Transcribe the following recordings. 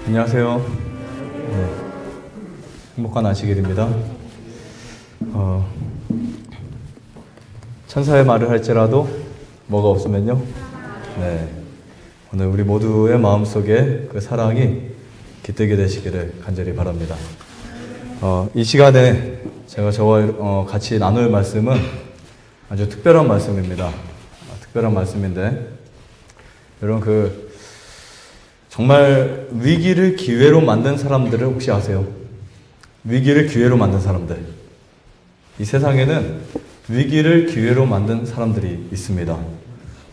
안녕하세요. 네, 행복한 안식일입니다. 천사의 말을 할지라도 뭐가 없으면요. 네, 오늘 우리 모두의 마음속에 그 사랑이 깃들게 되시기를 간절히 바랍니다. 이 시간에 제가 저와 같이 나눌 말씀은 아주 특별한 말씀입니다. 특별한 말씀인데, 여러분 정말 위기를 기회로 만든 사람들을 혹시 아세요? 위기를 기회로 만든 사람들. 이 세상에는 위기를 기회로 만든 사람들이 있습니다.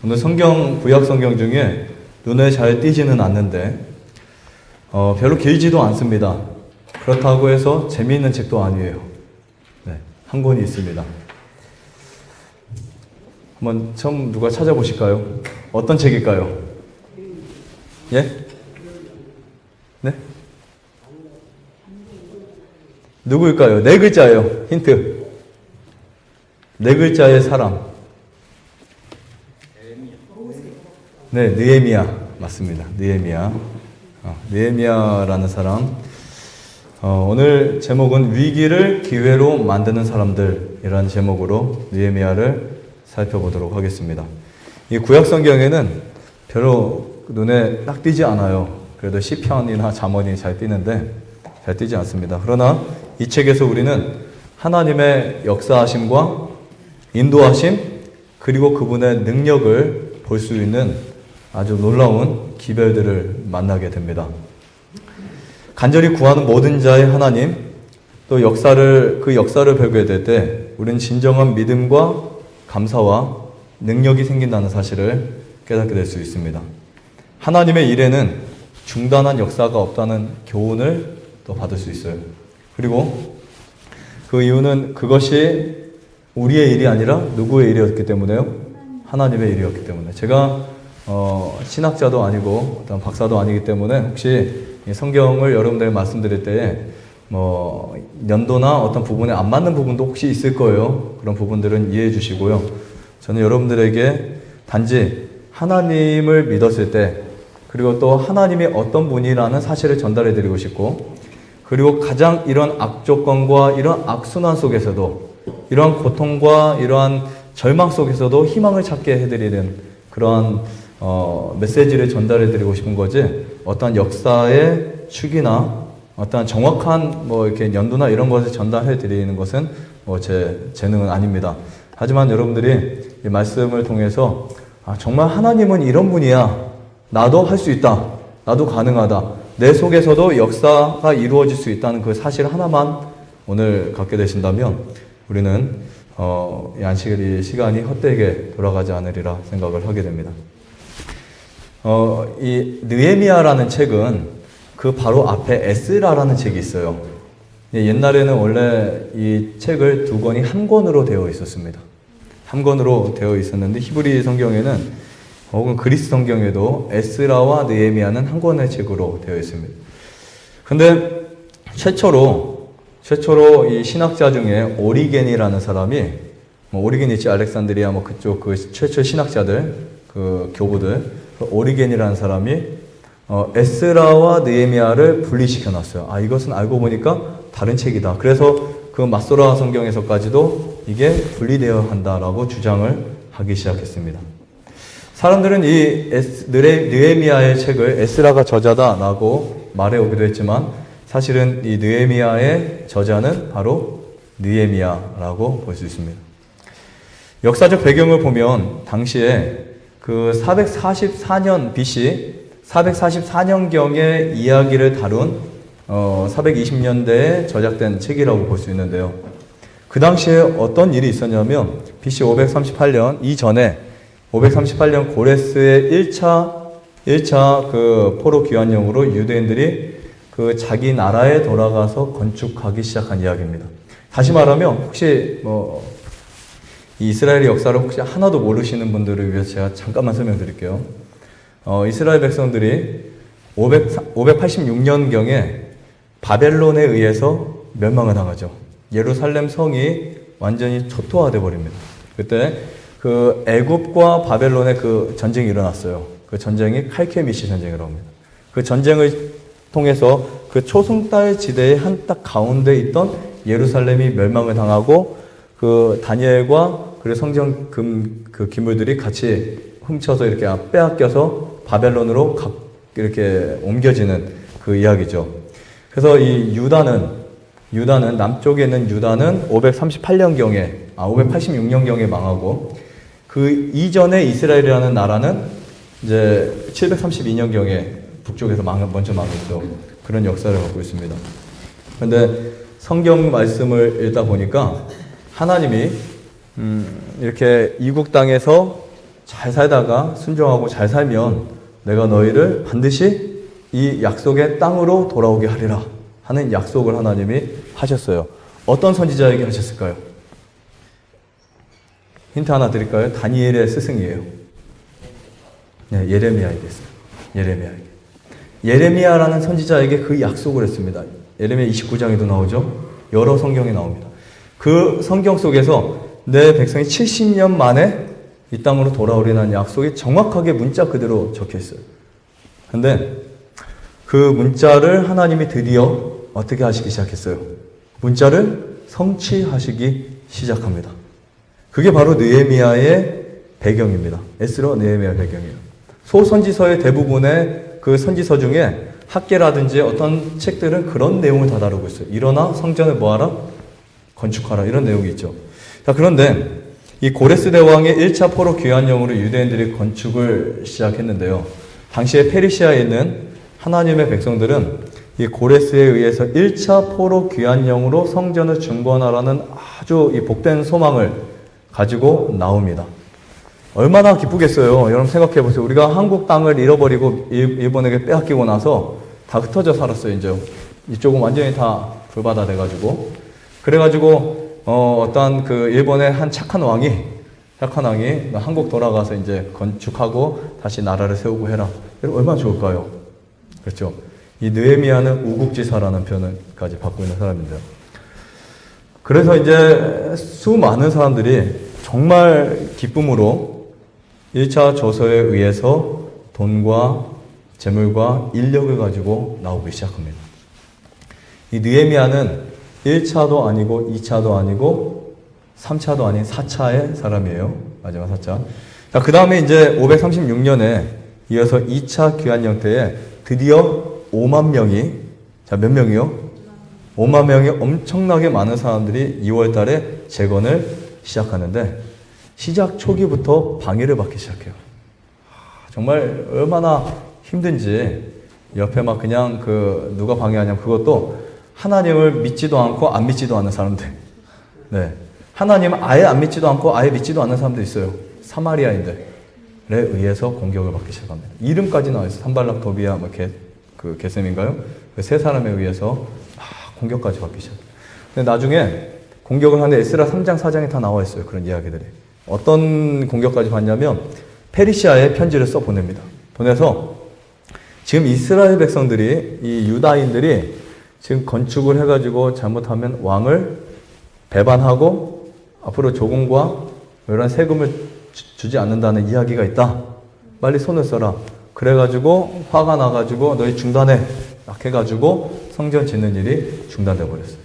오늘 구약 성경 중에 눈에 잘 띄지는 않는데, 별로 길지도 않습니다. 그렇다고 해서 재미있는 책도 아니에요. 네, 한 권이 있습니다. 한번 처음 누가 찾아보실까요? 어떤 책일까요? 예? 네? 누구일까요? 네 글자예요. 힌트. 네 글자의 사람. 네, 느헤미야. 맞습니다. 느헤미야. 느헤미야라는 사람. 오늘 제목은 위기를 기회로 만드는 사람들이라는 제목으로 느헤미야를 살펴보도록 하겠습니다. 이 구약 성경에는 별로 눈에 딱 띄지 않아요. 그래도 시편이나 잠언이 잘 띄는데 잘 띄지 않습니다. 그러나 이 책에서 우리는 하나님의 역사하심과 인도하심, 그리고 그분의 능력을 볼 수 있는 아주 놀라운 기별들을 만나게 됩니다. 간절히 구하는 모든 자의 하나님, 또 그 역사를 뵙게 될 때 우리는 진정한 믿음과 감사와 능력이 생긴다는 사실을 깨닫게 될 수 있습니다. 하나님의 일에는 중단한 역사가 없다는 교훈을 또 받을 수 있어요. 그리고 그 이유는 그것이 우리의 일이 아니라 누구의 일이었기 때문에요? 하나님의 일이었기 때문에. 제가 신학자도 아니고 어떤 박사도 아니기 때문에 혹시 성경을 여러분들에게 말씀드릴 때에 연도나 어떤 부분에 안 맞는 부분도 혹시 있을 거예요. 그런 부분들은 이해해 주시고요. 저는 여러분들에게 단지 하나님을 믿었을 때, 그리고 또 하나님이 어떤 분이라는 사실을 전달해 드리고 싶고, 그리고 가장 이런 악조건과 이런 악순환 속에서도, 이러한 고통과 이러한 절망 속에서도 희망을 찾게 해드리는 그러한 메시지를 전달해 드리고 싶은 거지, 어떤 역사의 축이나 어떤 정확한 이렇게 연도나 이런 것을 전달해 드리는 것은 제 재능은 아닙니다. 하지만 여러분들이 이 말씀을 통해서 정말 하나님은 이런 분이야. 나도 할 수 있다. 나도 가능하다. 내 속에서도 역사가 이루어질 수 있다는 그 사실 하나만 오늘 갖게 되신다면 우리는 이 안식일 시간이 헛되게 돌아가지 않으리라 생각을 하게 됩니다. 이 느헤미야라는 책은 그 바로 앞에 에스라라는 책이 있어요. 옛날에는 원래 이 책을 두 권이 한 권으로 되어 있었습니다. 한 권으로 되어 있었는데 히브리 성경에는 혹은 그리스 성경에도 에스라와 느헤미야는 한 권의 책으로 되어 있습니다. 근데 최초로 이 신학자 중에 오리겐이라는 사람이 오리겐 있지, 알렉산드리아 그쪽 최초 신학자들, 그 교부들, 오리겐이라는 사람이 에스라와 느헤미야를 분리시켜 놨어요. 이것은 알고 보니까 다른 책이다. 그래서 그 마소라 성경에서까지도 이게 분리되어야 한다라고 주장을 하기 시작했습니다. 사람들은 이 느헤미야의 책을 에스라가 저자다라고 말해오기도 했지만 사실은 이 느헤미야의 저자는 바로 느헤미야라고 볼 수 있습니다. 역사적 배경을 보면 당시에 그 444년 BC 444년경의 이야기를 다룬 420년대에 저작된 책이라고 볼 수 있는데요. 그 당시에 어떤 일이 있었냐면 BC 538년 이전에 538년 고레스의 1차 그 포로 귀환령으로 유대인들이 그 자기 나라에 돌아가서 건축하기 시작한 이야기입니다. 다시 말하면 혹시 이 이스라엘의 역사를 혹시 하나도 모르시는 분들을 위해서 제가 잠깐만 설명드릴게요. 이스라엘 백성들이 586년경에 바벨론에 의해서 멸망을 당하죠. 예루살렘 성이 완전히 초토화돼 버립니다. 그때 그 애굽과 바벨론의 그 전쟁이 일어났어요. 그 전쟁이 칼케미시 전쟁이라고 합니다. 그 전쟁을 통해서 그 초승달 지대의 한 딱 가운데 있던 예루살렘이 멸망을 당하고 그 다니엘과 그리고 성경 그 기물들이 같이 훔쳐서 이렇게 빼앗겨서 바벨론으로 이렇게 옮겨지는 그 이야기죠. 그래서 이 유다는 남쪽에 있는 유다는 538년경에 586년경에 망하고 그 이전에 이스라엘이라는 나라는 이제 732년경에 북쪽에서 먼저 망했죠. 그런 역사를 갖고 있습니다. 그런데 성경 말씀을 읽다 보니까 하나님이 이렇게 이국 땅에서 잘 살다가 순종하고 잘 살면 내가 너희를 반드시 이 약속의 땅으로 돌아오게 하리라 하는 약속을 하나님이 하셨어요. 어떤 선지자에게 하셨을까요? 힌트 하나 드릴까요? 다니엘의 스승이에요. 네, 예레미야에게 했어요. 예레미야에게. 예레미야라는 선지자에게 그 약속을 했습니다. 예레미야 29장에도 나오죠. 여러 성경에 나옵니다. 그 성경 속에서 내 백성이 70년 만에 이 땅으로 돌아오리라는 약속이 정확하게 문자 그대로 적혀 있어요. 근데 그 문자를 하나님이 드디어 어떻게 하시기 시작했어요? 문자를 성취하시기 시작합니다. 그게 바로 느헤미야의 배경입니다. 에스라 느헤미야 배경이에요. 소선지서의 대부분의 그 선지서 중에 학계라든지 어떤 책들은 그런 내용을 다 다루고 있어요. 일어나 성전을 뭐하라? 건축하라. 이런 내용이 있죠. 자, 그런데 이 고레스 대왕의 1차 포로 귀환령으로 유대인들이 건축을 시작했는데요. 당시에 페르시아에 있는 하나님의 백성들은 이 고레스에 의해서 1차 포로 귀환령으로 성전을 중건하라는 아주 이 복된 소망을 가지고 나옵니다. 얼마나 기쁘겠어요. 여러분 생각해 보세요. 우리가 한국 땅을 잃어버리고 일본에게 빼앗기고 나서 다 흩어져 살았어요. 이제 이쪽은 완전히 다 불바다 돼가지고 그래가지고 어떤 그 일본의 한 착한 왕이 한국 돌아가서 이제 건축하고 다시 나라를 세우고 해라. 얼마나 좋을까요? 그렇죠. 이 느헤미야는 우국지사라는 표현까지 받고 있는 사람인데요. 그래서 이제 수많은 사람들이 정말 기쁨으로 1차 조서에 의해서 돈과 재물과 인력을 가지고 나오기 시작합니다. 이 느헤미야는 1차도 아니고 2차도 아니고 3차도 아닌 4차의 사람이에요. 마지막 4차. 자, 그 다음에 이제 536년에 이어서 2차 귀환령 때에 드디어 5만 명이, 자, 몇 명이요? 5만 명이 엄청나게 많은 사람들이 2월 달에 재건을 시작하는데 시작 초기부터 방해를 받기 시작해요. 정말 얼마나 힘든지 옆에 막 그냥 누가 방해하냐면 그것도 하나님을 믿지도 않고 안 믿지도 않는 사람들. 네. 하나님은 아예 안 믿지도 않고 아예 믿지도 않는 사람도 있어요. 사마리아인들에 의해서 공격을 받기 시작합니다. 이름까지 나와 있어요. 산발락, 도비야, 게셈인가요? 그 세 사람에 의해서 공격까지 받기 시작해요. 근데 나중에 공격을 하는데 에스라 3장, 4장에 다 나와 있어요. 그런 이야기들이. 어떤 공격까지 받냐면 페르시아에 편지를 써 보냅니다. 보내서 지금 이스라엘 백성들이, 이 유다인들이 지금 건축을 해가지고 잘못하면 왕을 배반하고 앞으로 조공과 이런 세금을 주지 않는다는 이야기가 있다. 빨리 손을 써라. 그래가지고 화가 나가지고 너희 중단해. 막 해가지고 성전 짓는 일이 중단돼 버렸어요.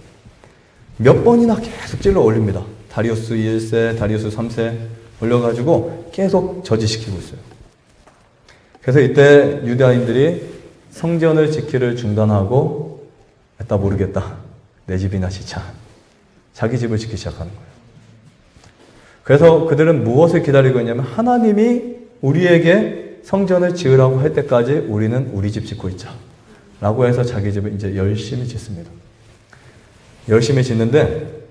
몇 번이나 계속 찔러 올립니다. 다리우스 1세, 다리우스 3세 올려가지고 계속 저지시키고 있어요. 그래서 이때 유다인들이 성전을 짓기를 중단하고 했다 모르겠다. 내 집이나 지자. 자기 집을 짓기 시작하는 거예요. 그래서 그들은 무엇을 기다리고 있냐면 하나님이 우리에게 성전을 지으라고 할 때까지 우리는 우리 집 짓고 있자. 라고 해서 자기 집을 이제 열심히 짓습니다. 열심히 짓는데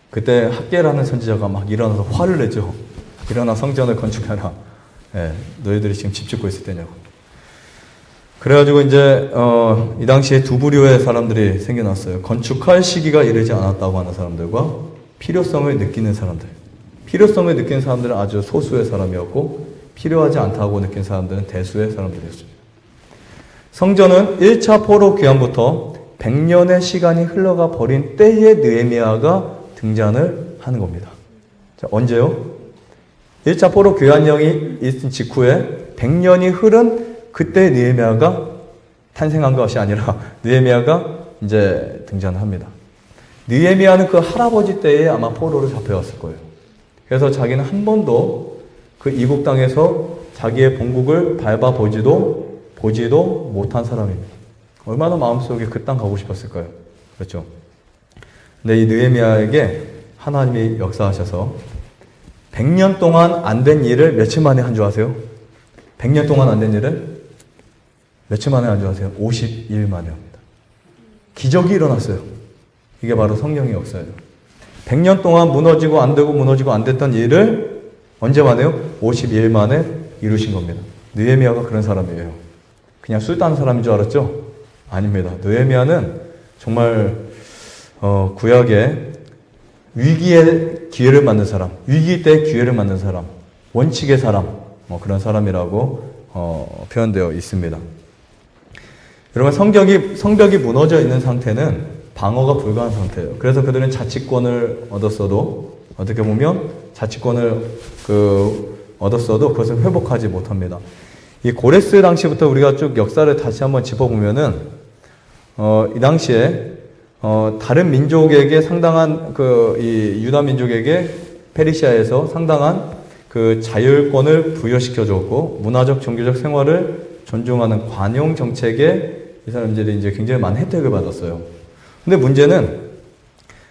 그때 학계라는 선지자가 막 일어나서 화를 내죠. 일어나 성전을 건축해라. 예, 너희들이 지금 집 짓고 있을 때냐고. 그래가지고 이제 이 당시에 두 부류의 사람들이 생겨났어요. 건축할 시기가 이르지 않았다고 하는 사람들과 필요성을 느끼는 사람들. 필요성을 느끼는 사람들은 아주 소수의 사람이었고 필요하지 않다고 느낀 사람들은 대수의 사람들이었습니다. 성전은 1차 포로 귀환부터 100년의 시간이 흘러가 버린 때에 느헤미야가 등장을 하는 겁니다. 자, 언제요? 1차 포로 귀환령이 있은 직후에 100년이 흐른 그때 느헤미야가 탄생한 것이 아니라 느헤미야가 이제 등장합니다. 느헤미야는 그 할아버지 때에 아마 포로로 잡혀왔을 거예요. 그래서 자기는 한 번도 그 이국 땅에서 자기의 본국을 밟아보지도 못한 사람입니다. 얼마나 마음속에 그 땅 가고 싶었을까요? 그렇죠. 근데 이 느헤미야에게 하나님이 역사하셔서 100년 동안 안 된 일을 며칠 만에 한 줄 아세요? 100년 동안 안 된 일을 며칠 만에 한 줄 아세요? 50일 만에 합니다. 기적이 일어났어요. 이게 바로 성령의 역사예요. 100년 동안 무너지고 안 되고 무너지고 안 됐던 일을 언제 만에요? 52일 만에 이루신 겁니다. 느헤미야가 그런 사람이에요. 그냥 술 따는 사람인 줄 알았죠? 아닙니다. 느헤미야는 정말 구약의 위기에 기회를 맞는 사람, 위기 때 기회를 맞는 사람, 원칙의 사람, 그런 사람이라고 표현되어 있습니다. 여러분, 성벽이 무너져 있는 상태는 방어가 불가한 상태예요. 그래서 그들은 자치권을 얻었어도, 어떻게 보면 자치권을 얻었어도 그것을 회복하지 못합니다. 이 고레스 당시부터 우리가 쭉 역사를 다시 한번 짚어보면은, 이 당시에, 다른 민족에게 상당한 이 유다 민족에게 페르시아에서 상당한 그 자율권을 부여시켜줬고, 문화적, 종교적 생활을 존중하는 관용 정책에 이 사람들이 이제 굉장히 많은 혜택을 받았어요. 근데 문제는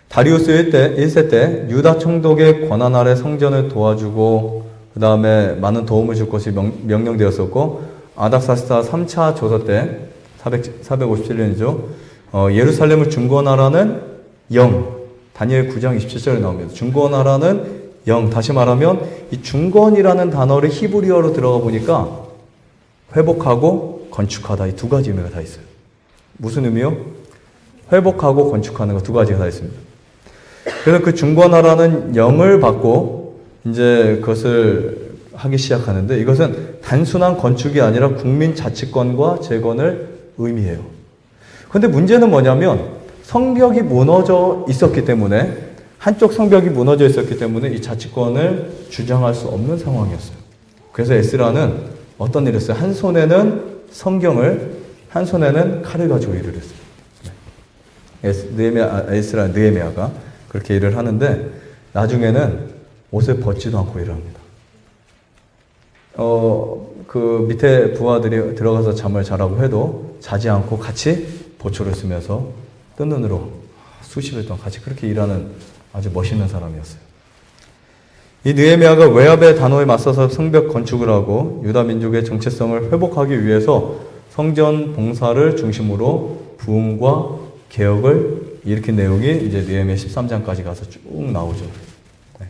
다리우스 1세 때 유다 총독의 권한 아래 성전을 도와주고 그 다음에 많은 도움을 줄 것이 명령되었었고, 아닥사스다 3차 조서 때 457년이죠. 예루살렘을 중건하라는 영, 다니엘 9장 27절에 나옵니다. 중건하라는 영, 다시 말하면 이 중건이라는 단어를 히브리어로 들어가 보니까 회복하고 건축하다, 이 두 가지 의미가 다 있어요. 무슨 의미요? 회복하고 건축하는 거 두 가지가 다 있습니다. 그래서 그 중건하라는 영을 받고 이제 그것을 하기 시작하는데, 이것은 단순한 건축이 아니라 국민 자치권과 재건을 의미해요. 그런데 문제는 뭐냐면 성벽이 무너져 있었기 때문에, 한쪽 성벽이 무너져 있었기 때문에 이 자치권을 주장할 수 없는 상황이었어요. 그래서 에스라는 어떤 일을 했어요? 한 손에는 성경을, 한 손에는 칼을 가지고 일을 했어요. 느헤미야가 그렇게 일을 하는데 나중에는 옷을 벗지도 않고 일을 합니다. 그 밑에 부하들이 들어가서 잠을 자라고 해도 자지 않고 같이 보초를 쓰면서 뜬 눈으로 수십일 동안 같이 그렇게 일하는 아주 멋있는 사람이었어요. 이 느헤미야가 외압의 단호에 맞서서 성벽 건축을 하고 유다 민족의 정체성을 회복하기 위해서 성전 봉사를 중심으로 부흥과 개혁을 일으킨 내용이 이제 느헤미야 13장까지 가서 쭉 나오죠. 네.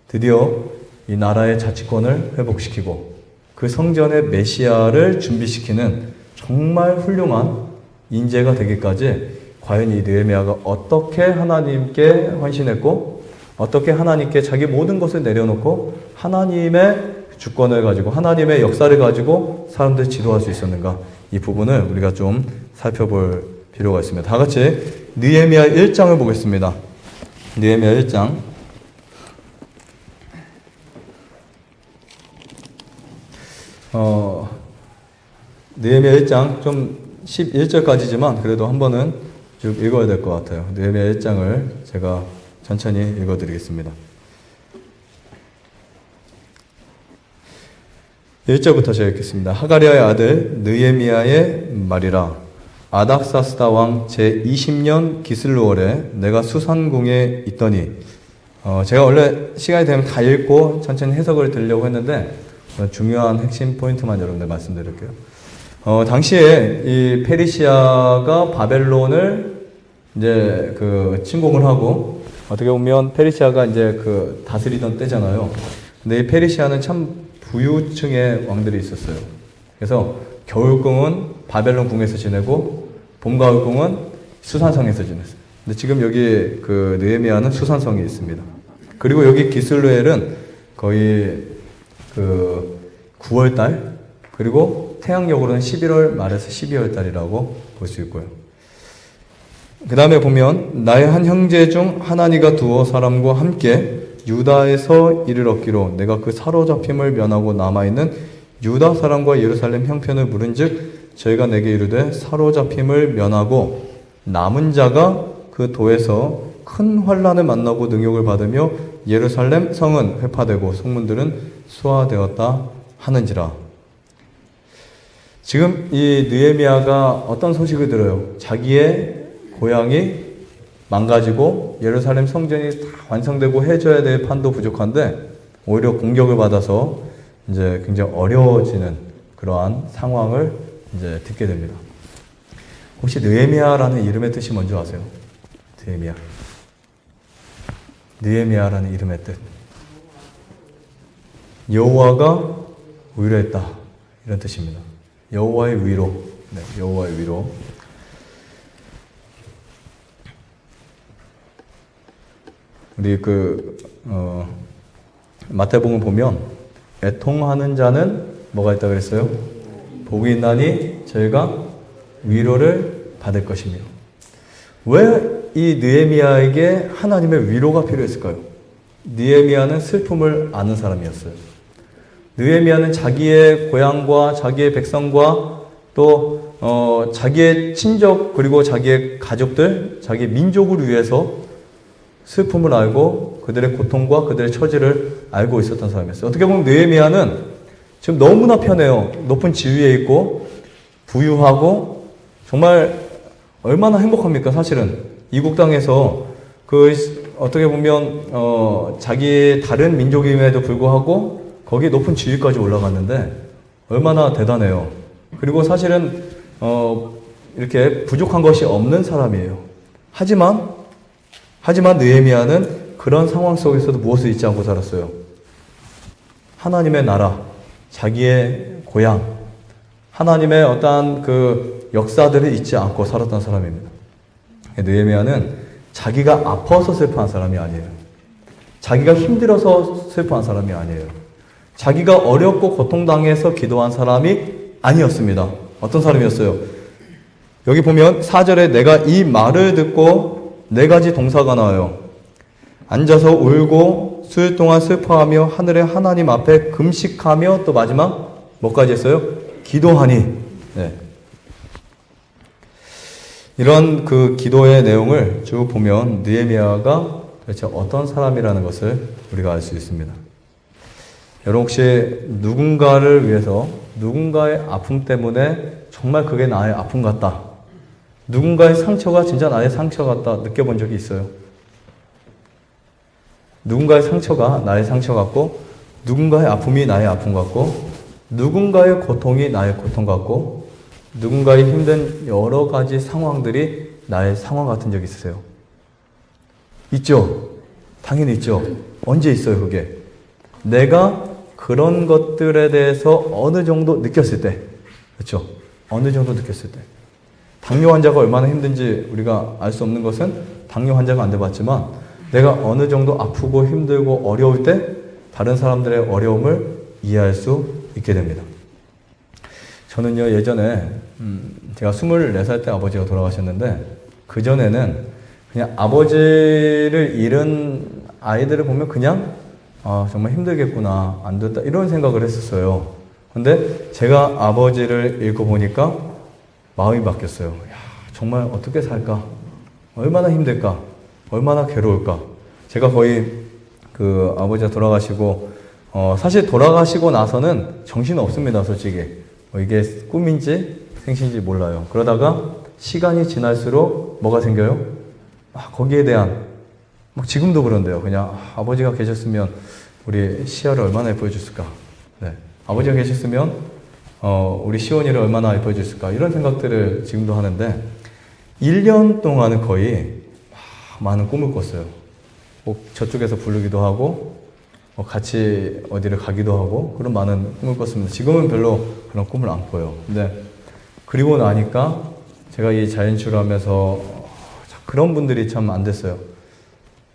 드디어 이 나라의 자치권을 회복시키고 그 성전의 메시아를 준비시키는 정말 훌륭한 인재가 되기까지 과연 이 느헤미야가 어떻게 하나님께 헌신했고 어떻게 하나님께 자기 모든 것을 내려놓고 하나님의 주권을 가지고 하나님의 역사를 가지고 사람들을 지도할 수 있었는가, 이 부분을 우리가 좀 살펴볼 필요가 있습니다. 다 같이 느헤미야 1장을 보겠습니다. 느헤미야 1장. 느헤미야 1장 좀 11절까지지만 그래도 한 번은 쭉 읽어야 될 것 같아요. 느헤미야 1장을 제가 천천히 읽어드리겠습니다. 1절부터 제가 읽겠습니다. 하가리아의 아들 느헤미야의 말이라. 아닥사스다 왕 제20년 기슬루월에 내가 수산궁에 있더니, 제가 원래 시간이 되면 다 읽고 천천히 해석을 드리려고 했는데 중요한 핵심 포인트만 여러분들 말씀드릴게요. 당시에 이 페르시아가 바벨론을 이제 침공을 하고, 어떻게 보면 페르시아가 이제 다스리던 때잖아요. 근데 이 페르시아는 참 부유층의 왕들이 있었어요. 그래서 겨울궁은 바벨론 궁에서 지내고 봄, 가을궁은 수산성에서 지냈어요. 근데 지금 여기 느헤미야는 수산성에 있습니다. 그리고 여기 기슬루엘은 거의 9월달, 그리고 태양력으로는 11월 말에서 12월 달이라고 볼 수 있고요. 그 다음에 보면 나의 한 형제 중 하나니가 두어 사람과 함께 유다에서 이를 얻기로 내가 그 사로잡힘을 면하고 남아있는 유다 사람과 예루살렘 형편을 물은즉 저희가 내게 이르되 사로잡힘을 면하고 남은 자가 그 도에서 큰 환난을 만나고 능욕을 받으며 예루살렘 성은 회파되고 성문들은 수화되었다 하는지라. 지금 이 느헤미야가 어떤 소식을 들어요? 자기의 고향이 망가지고 예루살렘 성전이 다 완성되고 해줘야 될 판도 부족한데 오히려 공격을 받아서 이제 굉장히 어려워지는 그러한 상황을 이제 듣게 됩니다. 혹시 느헤미야라는 이름의 뜻이 뭔지 아세요? 느헤미야. 느헤미야라는 이름의 뜻. 여호와가 위로했다. 이런 뜻입니다. 여호와의 위로. 네, 여호와의 위로. 우리 마태복음 보면 애통하는 자는 뭐가 있다 그랬어요? 복이 있나니 저희가 위로를 받을 것이며. 왜 이 느헤미야에게 하나님의 위로가 필요했을까요? 느헤미야는 슬픔을 아는 사람이었어요. 느헤미야는 자기의 고향과 자기의 백성과 또 자기의 친족 그리고 자기의 가족들, 자기의 민족을 위해서 슬픔을 알고 그들의 고통과 그들의 처지를 알고 있었던 사람이었어요. 어떻게 보면 느헤미야는 지금 너무나 편해요. 높은 지위에 있고 부유하고 정말 얼마나 행복합니까? 사실은 이국 땅에서 어떻게 보면 자기 다른 민족임에도 불구하고 거기에 높은 지위까지 올라갔는데 얼마나 대단해요. 그리고 사실은 이렇게 부족한 것이 없는 사람이에요. 하지만 느헤미야는 그런 상황 속에서도 무엇을 잊지 않고 살았어요? 하나님의 나라, 자기의 고향, 하나님의 어떠한 그 역사들을 잊지 않고 살았던 사람입니다. 느헤미야는 자기가 아파서 슬퍼한 사람이 아니에요. 자기가 힘들어서 슬퍼한 사람이 아니에요. 자기가 어렵고 고통당해서 기도한 사람이 아니었습니다. 어떤 사람이었어요? 여기 보면 4절에 내가 이 말을 듣고 4가지 동사가 나와요. 앉아서 울고 수일 동안 슬퍼하며 하늘의 하나님 앞에 금식하며 또 마지막 뭐까지 했어요? 기도하니. 네. 이런 그 기도의 내용을 쭉 보면 느헤미야가 도대체 어떤 사람이라는 것을 우리가 알 수 있습니다. 여러분 혹시 누군가를 위해서 누군가의 아픔 때문에 정말 그게 나의 아픔 같다. 누군가의 상처가 진짜 나의 상처 같다 느껴본 적이 있어요? 누군가의 상처가 나의 상처 같고 누군가의 아픔이 나의 아픔 같고 누군가의 고통이 나의 고통 같고 누군가의 힘든 여러 가지 상황들이 나의 상황 같은 적 있으세요? 있죠? 당연히 있죠. 언제 있어요 그게? 내가 그런 것들에 대해서 어느 정도 느꼈을 때, 그렇죠? 어느 정도 느꼈을 때. 당뇨 환자가 얼마나 힘든지 우리가 알 수 없는 것은 당뇨 환자가 안 돼봤지만 내가 어느 정도 아프고 힘들고 어려울 때 다른 사람들의 어려움을 이해할 수 있게 됩니다. 저는요 예전에 제가 24살 때 아버지가 돌아가셨는데 그전에는 그냥 아버지를 잃은 아이들을 보면 그냥 정말 힘들겠구나 안 됐다 이런 생각을 했었어요. 근데 제가 아버지를 잃고 보니까 마음이 바뀌었어요. 야, 정말 어떻게 살까? 얼마나 힘들까? 얼마나 괴로울까? 제가 거의 그 아버지가 돌아가시고 사실 돌아가시고 나서는 정신이 없습니다. 솔직히 이게 꿈인지 생신인지 몰라요. 그러다가 시간이 지날수록 뭐가 생겨요? 거기에 대한 지금도 그런데요. 그냥 아버지가 계셨으면 우리 시아를 얼마나 예뻐해 줬을까? 네. 아버지가 계셨으면 우리 시온이를 얼마나 예뻐해 줬을까? 이런 생각들을 지금도 하는데 1년 동안은 거의 많은 꿈을 꿨어요. 꼭 저쪽에서 부르기도 하고 같이 어디를 가기도 하고 그런 많은 꿈을 꿨습니다. 지금은 별로 그런 꿈을 안 꿔요. 근데 그리고 나니까 제가 이 자연치유를 하면서 그런 분들이 참 안 됐어요.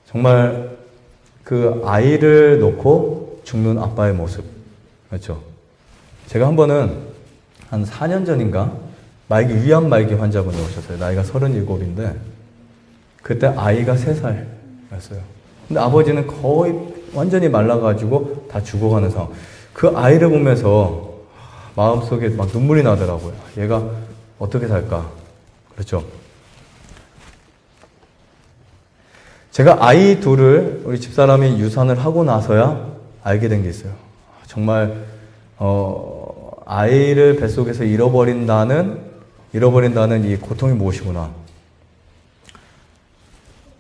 정말 그 아이를 놓고 죽는 아빠의 모습. 그렇죠. 제가 한 번은 한 4년 전인가 위암 말기 환자분이 오셨어요. 나이가 37인데 그때 아이가 3살이었어요. 근데 아버지는 거의 완전히 말라가지고 다 죽어가는 상황. 그 아이를 보면서 마음속에 막 눈물이 나더라고요. 얘가 어떻게 살까? 그렇죠. 제가 아이 둘을 우리 집사람이 유산을 하고 나서야 알게 된 게 있어요. 정말 아이를 뱃속에서 잃어버린다는 이 고통이 무엇이구나.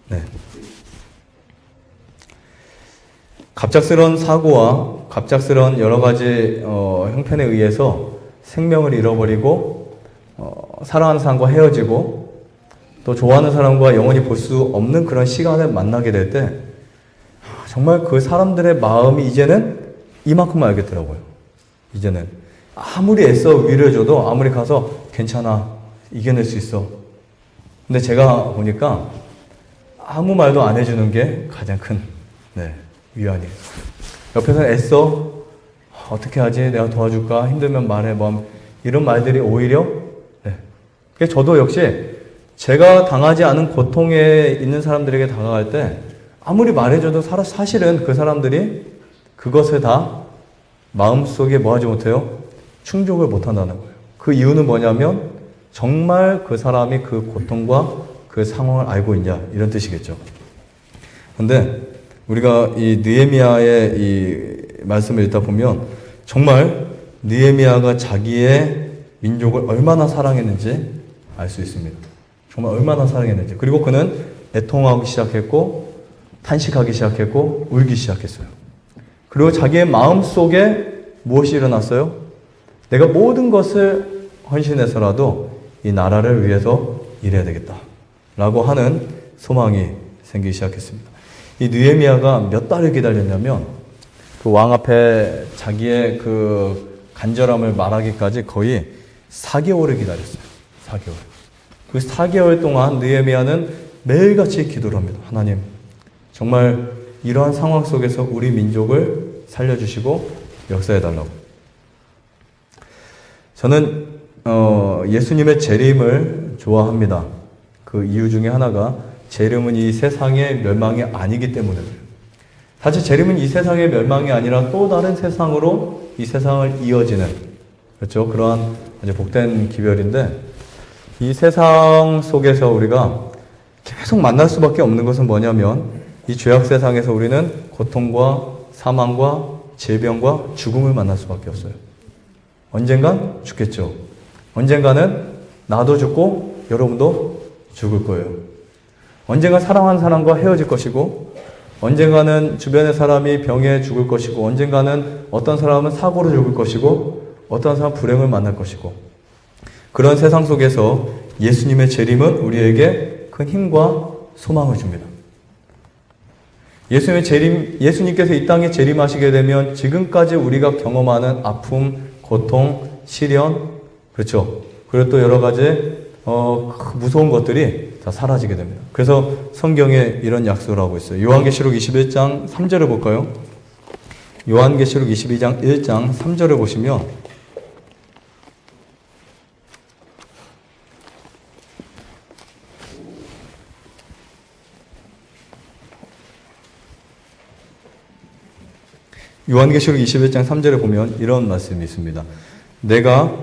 네. 갑작스러운 사고와 갑작스러운 여러 가지 형편에 의해서 생명을 잃어버리고 사랑하는 사람과 헤어지고 또 좋아하는 사람과 영원히 볼 수 없는 그런 시간을 만나게 될 때 정말 그 사람들의 마음이 이제는 이만큼 알겠더라고요. 이제는 아무리 애써 위로해줘도 아무리 가서 괜찮아 이겨낼 수 있어. 근데 제가 보니까 아무 말도 안 해주는 게 가장 큰 위안이에요. 옆에서 애써 어떻게 하지? 내가 도와줄까? 힘들면 말해. 이런 말들이 오히려 그래서 저도 역시 제가 당하지 않은 고통에 있는 사람들에게 다가갈 때 아무리 말해줘도 사실은 그 사람들이 그것을 다 마음속에 뭐 하지 못해요? 충족을 못한다는 거예요. 그 이유는 뭐냐면 정말 그 사람이 그 고통과 그 상황을 알고 있냐 이런 뜻이겠죠. 근데 우리가 이 느헤미야의 이 말씀을 읽다 보면 정말 느헤미야가 자기의 민족을 얼마나 사랑했는지 알 수 있습니다. 정말 얼마나 사랑했는지. 그리고 그는 애통하기 시작했고 탄식하기 시작했고 울기 시작했어요. 그리고 자기의 마음속에 무엇이 일어났어요? 내가 모든 것을 헌신해서라도 이 나라를 위해서 일해야 되겠다 라고 하는 소망이 생기기 시작했습니다. 이 느헤미야가 몇 달을 기다렸냐면 그 왕 앞에 자기의 그 간절함을 말하기까지 거의 4개월을 기다렸어요. 4개월. 그 4개월 동안 느헤미야는 매일같이 기도를 합니다. 하나님, 정말 이러한 상황 속에서 우리 민족을 살려주시고 역사해달라고. 저는 예수님의 재림을 좋아합니다. 그 이유 중에 하나가 재림은 이 세상의 멸망이 아니기 때문에 그래요. 사실 재림은 이 세상의 멸망이 아니라 또 다른 세상으로 이 세상을 이어지는 그렇죠. 그러한 아주 복된 기별인데 이 세상 속에서 우리가 계속 만날 수밖에 없는 것은 뭐냐면 이 죄악 세상에서 우리는 고통과 사망과 질병과 죽음을 만날 수밖에 없어요. 언젠간 죽겠죠. 언젠가는 나도 죽고 여러분도 죽을 거예요. 언젠가 사랑하는 사람과 헤어질 것이고 언젠가는 주변의 사람이 병에 죽을 것이고 언젠가는 어떤 사람은 사고로 죽을 것이고 어떤 사람은 불행을 만날 것이고 그런 세상 속에서 예수님의 재림은 우리에게 큰 힘과 소망을 줍니다. 예수님께서 이 땅에 재림하시게 되면 지금까지 우리가 경험하는 아픔, 고통, 시련, 그렇죠. 그리고 또 여러 가지 무서운 것들이 다 사라지게 됩니다. 그래서 성경에 이런 약속을 하고 있어요. 요한계시록 21장 3절을 볼까요? 요한계시록 22장 1장 3절을 보시면 요한계시록 21장 3절에 보면 이런 말씀이 있습니다. 내가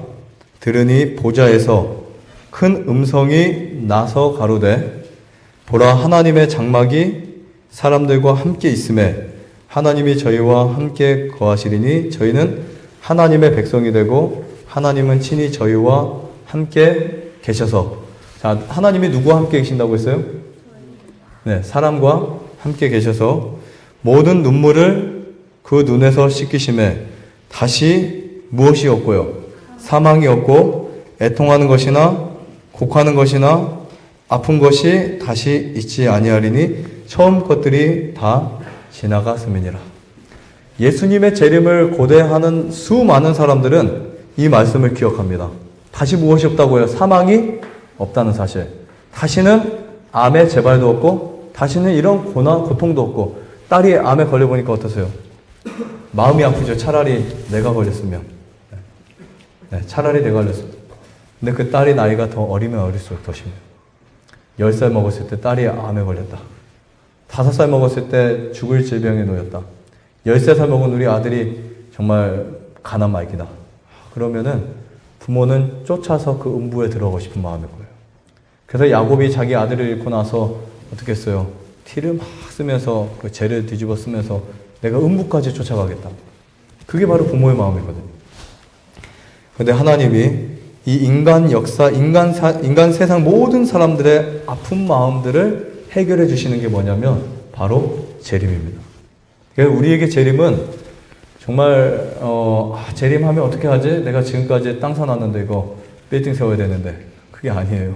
들으니 보좌에서 큰 음성이 나서 가로되 보라 하나님의 장막이 사람들과 함께 있음에 하나님이 저희와 함께 거하시리니 저희는 하나님의 백성이 되고 하나님은 친히 저희와 함께 계셔서 자 하나님이 누구와 함께 계신다고 했어요? 네, 사람과 함께 계셔서 모든 눈물을 그 눈에서 씻기심에 다시 무엇이 없고요? 사망이 없고 애통하는 것이나 곡하는 것이나 아픈 것이 다시 있지 아니하리니 처음 것들이 다 지나갔음이니라. 예수님의 재림을 고대하는 수많은 사람들은 이 말씀을 기억합니다. 다시 무엇이 없다고요? 사망이 없다는 사실. 다시는 암의 재발도 없고 다시는 이런 고난, 고통도 없고 딸이 암에 걸려보니까 어떠세요? 마음이 아프죠. 차라리 내가 걸렸으면. 네, 차라리 내가 걸렸으면. 근데 그 딸이 나이가 더 어리면 어릴수록 더 심해요. 10살 먹었을 때 딸이 암에 걸렸다. 5살 먹었을 때 죽을 질병에 놓였다. 13살 먹은 우리 아들이 정말 가난 말기다. 그러면은 부모는 쫓아서 그 음부에 들어가고 싶은 마음일 거예요. 그래서 야곱이 자기 아들을 잃고 나서 어떻게 했어요? 티를 막 쓰면서 그 재를 뒤집어 쓰면서 내가 음부까지 쫓아가겠다. 그게 바로 부모의 마음이거든요. 그런데 하나님이 이 인간 역사, 인간 세상 모든 사람들의 아픈 마음들을 해결해 주시는 게 뭐냐면 바로 재림입니다. 그래서 우리에게 재림은 정말 재림하면 어떻게 하지? 내가 지금까지 땅 사놨는데 이거 빌딩 세워야 되는데 그게 아니에요.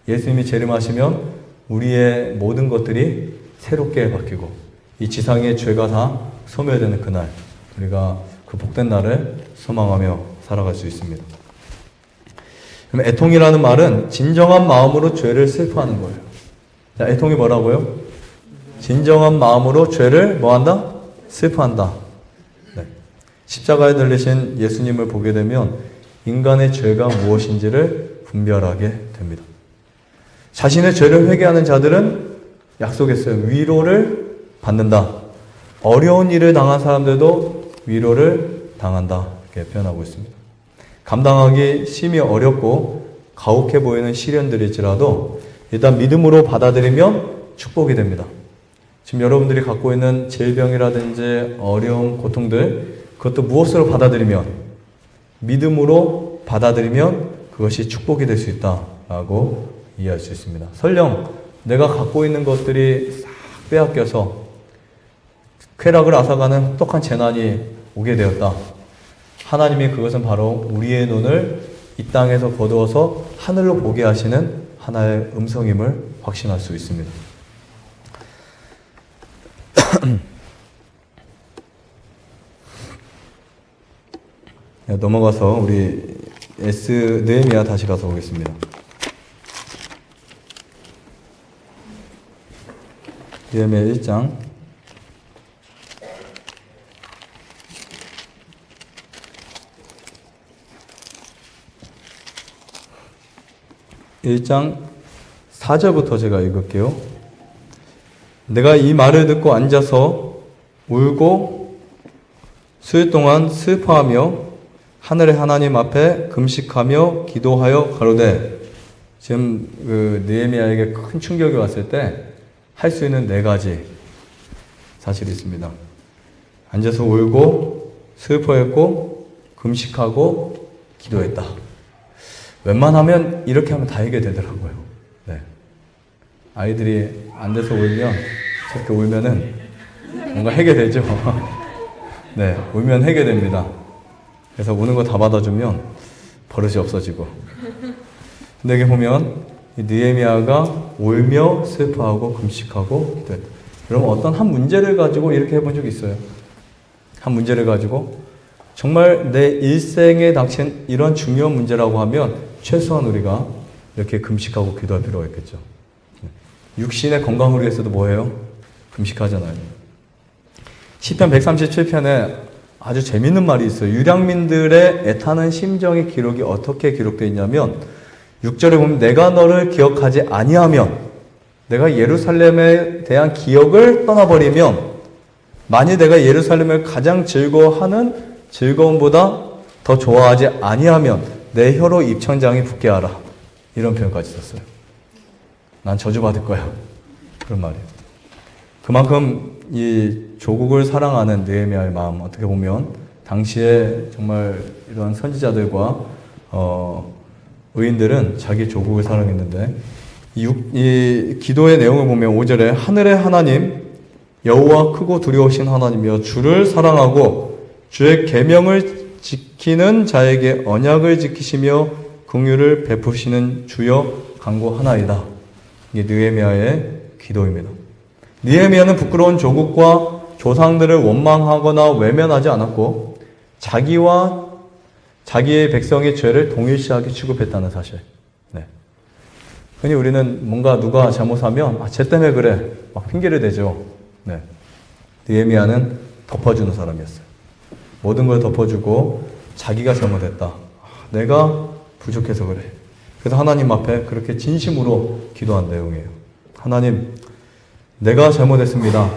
예수님이 재림하시면 우리의 모든 것들이 새롭게 바뀌고 이 지상의 죄가 다 소멸되는 그날 우리가 그 복된 날을 소망하며 살아갈 수 있습니다. 그럼 애통이라는 말은 진정한 마음으로 죄를 슬퍼하는 거예요. 자, 애통이 뭐라고요? 진정한 마음으로 죄를 뭐한다? 슬퍼한다. 네. 십자가에 달리신 예수님을 보게 되면 인간의 죄가 무엇인지를 분별하게 됩니다. 자신의 죄를 회개하는 자들은 약속했어요. 위로를 받는다. 어려운 일을 당한 사람들도 위로를 당한다. 이렇게 표현하고 있습니다. 감당하기 심히 어렵고 가혹해 보이는 시련들일지라도 일단 믿음으로 받아들이면 축복이 됩니다. 지금 여러분들이 갖고 있는 질병이라든지 어려움, 고통들 그것도 무엇으로 받아들이면 믿음으로 받아들이면 그것이 축복이 될 수 있다라고 이해할 수 있습니다. 설령 내가 갖고 있는 것들이 싹 빼앗겨서 쾌락을 앗아가는 혹독한 재난이 오게 되었다. 하나님이 그것은 바로 우리의 눈을 이 땅에서 거두어서 하늘로 보게 하시는 하나의 음성임을 확신할 수 있습니다. 넘어가서 우리 느헤미야 다시 가서 보겠습니다. 느헤미야 1장 1장 4절부터 제가 읽을게요. 내가 이 말을 듣고 앉아서 울고 수일 동안 슬퍼하며 하늘의 하나님 앞에 금식하며 기도하여 가로되, 지금 그 느헤미야에게 큰 충격이 왔을 때 할 수 있는 4가지 사실이 있습니다. 앉아서 울고 슬퍼했고 금식하고 기도했다. 웬만하면 이렇게 하면 다 해결되더라고요. 네. 아이들이 앉아서 울면, 저렇게 울면은 뭔가 해결되죠. 네, 울면 해결됩니다. 그래서 우는 거 다 받아주면 버릇이 없어지고. 근데 여기 보면 이 느헤미야가 울며 슬퍼하고 금식하고 기도했다. 여러분 어떤 한 문제를 가지고 이렇게 해본 적이 있어요? 한 문제를 가지고 정말 내 일생에 닥친 이런 중요한 문제라고 하면 최소한 우리가 이렇게 금식하고 기도할 필요가 있겠죠. 육신의 건강을 위해서도 뭐해요? 금식하잖아요. 시편 137편에 아주 재밌는 말이 있어요. 유량민들의 애타는 심정의 기록이 어떻게 기록되어 있냐면 6절에 보면 내가 너를 기억하지 아니하면, 내가 예루살렘에 대한 기억을 떠나버리면, 만일 내가 예루살렘을 가장 즐거워하는 즐거움보다 더 좋아하지 아니하면 내 혀로 입천장이 붓게 하라. 이런 표현까지 썼어요. 난 저주받을 거야. 그런 말이에요. 그만큼 이 조국을 사랑하는 느헤미야의 마음, 어떻게 보면 당시에 정말 이런 선지자들과 의인들은 자기 조국을 사랑했는데, 이 기도의 내용을 보면 5절에 하늘의 하나님 여호와 크고 두려우신 하나님이여 주를 사랑하고 주의 계명을 지키는 자에게 언약을 지키시며 긍휼을 베푸시는 주여 간구하나이다. 이게 느헤미야의 기도입니다. 느헤미야는 부끄러운 조국과 조상들을 원망하거나 외면하지 않았고 자기와 자기의 백성의 죄를 동일시하게 취급했다는 사실. 네. 흔히 우리는 뭔가 누가 잘못하면 쟤 때문에 그래 막 핑계를 대죠. 네. 느헤미야는 덮어주는 사람이었어요. 모든 걸 덮어주고 자기가 잘못했다. 내가 부족해서 그래. 그래서 하나님 앞에 그렇게 진심으로 기도한 내용이에요. 하나님, 내가 잘못했습니다.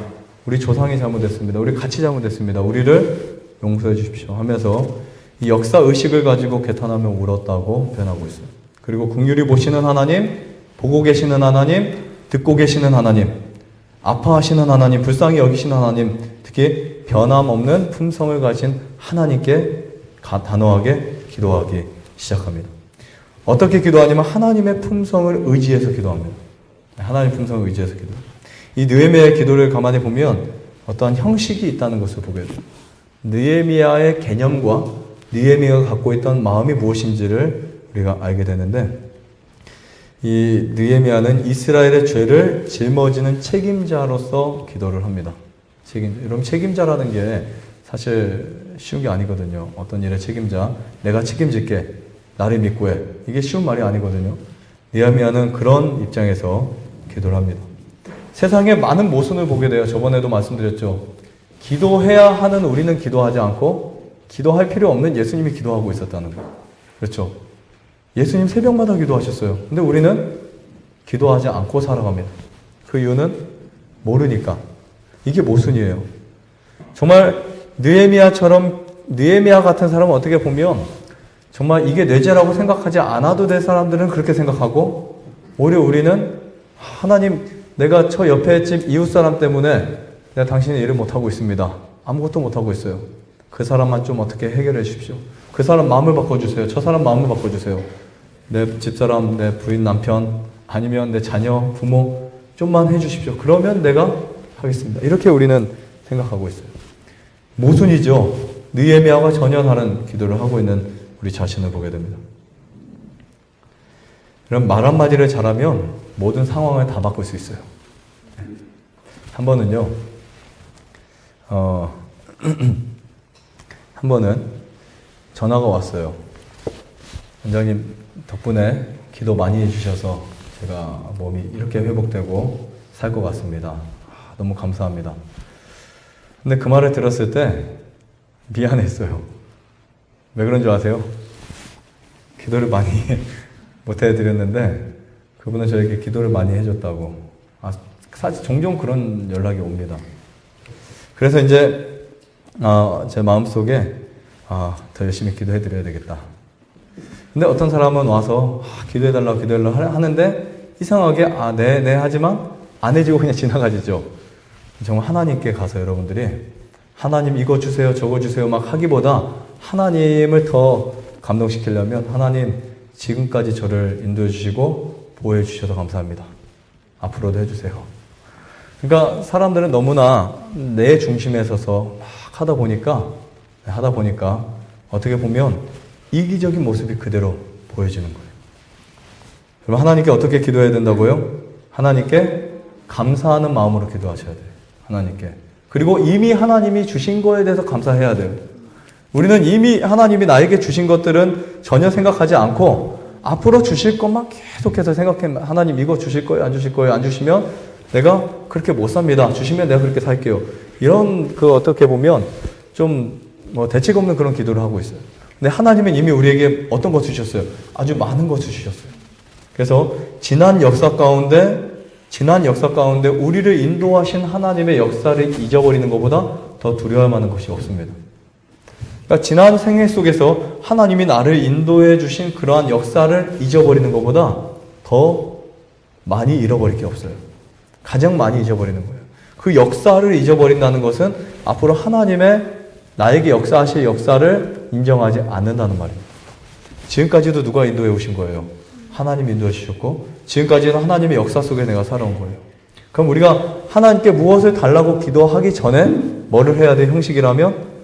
우리 조상이 잘못했습니다. 우리 같이 잘못했습니다. 우리를 용서해 주십시오 하면서 이 역사 의식을 가지고 개탄하며 울었다고 표현하고 있어요. 그리고 긍휼히 보시는 하나님, 보고 계시는 하나님, 듣고 계시는 하나님, 아파하시는 하나님, 불쌍히 여기시는 하나님, 특히 변함없는 품성을 가진 하나님께 단호하게 기도하기 시작합니다. 어떻게 기도하냐면 하나님의 품성을 의지해서 기도합니다. 하나님의 품성을 의지해서 기도합니다. 이 느헤미야의 기도를 가만히 보면 어떠한 형식이 있다는 것을 보게 돼요. 느헤미야의 개념과 느헤미야가 갖고 있던 마음이 무엇인지를 우리가 알게 되는데, 이 느헤미야는 이스라엘의 죄를 짊어지는 책임자로서 기도를 합니다. 여러분, 책임자라는 게 사실 쉬운 게 아니거든요. 어떤 일의 책임자, 내가 책임질게, 나를 믿고 해. 이게 쉬운 말이 아니거든요. 느헤미야는 그런 입장에서 기도를 합니다. 세상에 많은 모순을 보게 돼요. 저번에도 말씀드렸죠. 기도해야 하는 우리는 기도하지 않고 기도할 필요 없는 예수님이 기도하고 있었다는 거예요. 그렇죠? 예수님 새벽마다 기도하셨어요. 근데 우리는 기도하지 않고 살아갑니다. 그 이유는 모르니까. 이게 모순이에요. 정말 느헤미야 같은 사람은 어떻게 보면 정말 이게 내 죄라고 생각하지 않아도 될 사람들은 그렇게 생각하고, 오히려 우리는 하나님, 내가 저 옆에 집 이웃 사람 때문에 내가 당신의 일을 못하고 있습니다. 아무것도 못하고 있어요. 그 사람만 좀 어떻게 해결해 주십시오. 그 사람 마음을 바꿔주세요. 저 사람 마음을 바꿔주세요. 내 집사람, 내 부인, 남편, 아니면 내 자녀, 부모 좀만 해주십시오. 그러면 내가 하겠습니다. 이렇게 우리는 생각하고 있어요. 모순이죠. 느헤미야가 전혀 다른 기도를 하고 있는 우리 자신을 보게 됩니다. 그럼 말 한마디를 잘하면 모든 상황을 다 바꿀 수 있어요. 한 번은요, 한 번은 전화가 왔어요. 원장님 덕분에 기도 많이 해주셔서 제가 몸이 이렇게 회복되고 살 것 같습니다. 너무 감사합니다. 근데 그 말을 들었을 때 미안했어요. 왜 그런 줄 아세요? 기도를 많이 못 해드렸는데 그분은 저에게 기도를 많이 해줬다고. 사실 종종 그런 연락이 옵니다. 그래서 이제 제 마음속에 더 열심히 기도해드려야 되겠다. 근데 어떤 사람은 와서 기도해달라고 하는데 이상하게 네 하지만 안 해주고 그냥 지나가지죠. 정말 하나님께 가서 여러분들이 하나님 이거 주세요 저거 주세요 막 하기보다 하나님을 더 감동시키려면 하나님 지금까지 저를 인도해 주시고 보호해 주셔서 감사합니다. 앞으로도 해주세요. 그러니까 사람들은 너무나 내 중심에 서서 막 하다 보니까 어떻게 보면 이기적인 모습이 그대로 보여지는 거예요. 그럼 하나님께 어떻게 기도해야 된다고요? 하나님께 감사하는 마음으로 기도하셔야 돼요. 하나님께. 그리고 이미 하나님이 주신 거에 대해서 감사해야 돼요. 우리는 이미 하나님이 나에게 주신 것들은 전혀 생각하지 않고 앞으로 주실 것만 계속해서 생각해. 하나님 이거 주실 거예요? 안 주실 거예요? 안 주시면 내가 그렇게 못 삽니다. 주시면 내가 그렇게 살게요. 이런 어떻게 보면 좀 대책 없는 그런 기도를 하고 있어요. 근데 하나님은 이미 우리에게 어떤 거 주셨어요? 아주 많은 거 주셨어요. 그래서 지난 역사 가운데 우리를 인도하신 하나님의 역사를 잊어버리는 것보다 더 두려워할 만한 것이 없습니다. 그러니까 지난 생애 속에서 하나님이 나를 인도해 주신 그러한 역사를 잊어버리는 것보다 더 많이 잃어버릴 게 없어요. 가장 많이 잊어버리는 거예요. 그 역사를 잊어버린다는 것은 앞으로 하나님의 나에게 역사하실 역사를 인정하지 않는다는 말이에요. 지금까지도 누가 인도해 오신 거예요? 하나님이 인도해 주셨고 지금까지는 하나님의 역사 속에 내가 살아온 거예요. 그럼 우리가 하나님께 무엇을 달라고 기도하기 전에 뭐를 해야 될 형식이라면,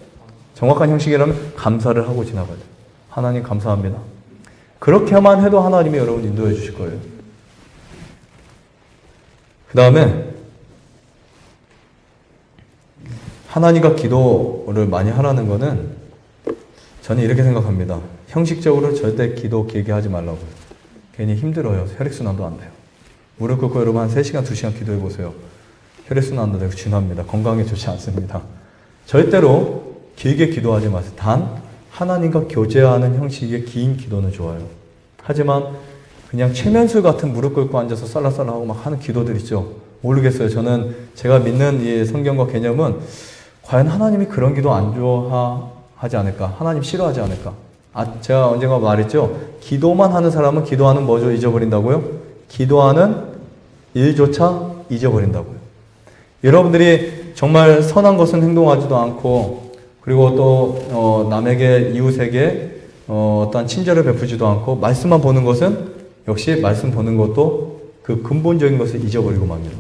정확한 형식이라면 감사를 하고 지나가야 돼요. 하나님 감사합니다. 그렇게만 해도 하나님이 여러분 인도해 주실 거예요. 그 다음에 하나님과 기도를 많이 하라는 거는 저는 이렇게 생각합니다. 형식적으로 절대 기도 길게 하지 말라고요. 괜히 힘들어요. 혈액순환도 안 돼요. 무릎 꿇고 여러분 한 3시간, 2시간 기도해 보세요. 혈액순환도 되고 진화합니다. 건강에 좋지 않습니다. 절대로 길게 기도하지 마세요. 단 하나님과 교제하는 형식의 긴 기도는 좋아요. 하지만 그냥 최면술 같은 무릎 꿇고 앉아서 쌀라쌀라하고 막 하는 기도들 있죠. 모르겠어요. 저는 제가 믿는 이 성경과 개념은 과연 하나님이 그런 기도 안 좋아하실까 하지 않을까? 하나님 싫어하지 않을까? 제가 언젠가 말했죠? 기도만 하는 사람은 기도하는 뭐죠? 잊어버린다고요? 기도하는 일조차 잊어버린다고요. 여러분들이 정말 선한 것은 행동하지도 않고, 그리고 또 남에게, 이웃에게 어떠한 친절을 베푸지도 않고, 말씀만 보는 것은 역시 말씀 보는 것도 그 근본적인 것을 잊어버리고 맙니다.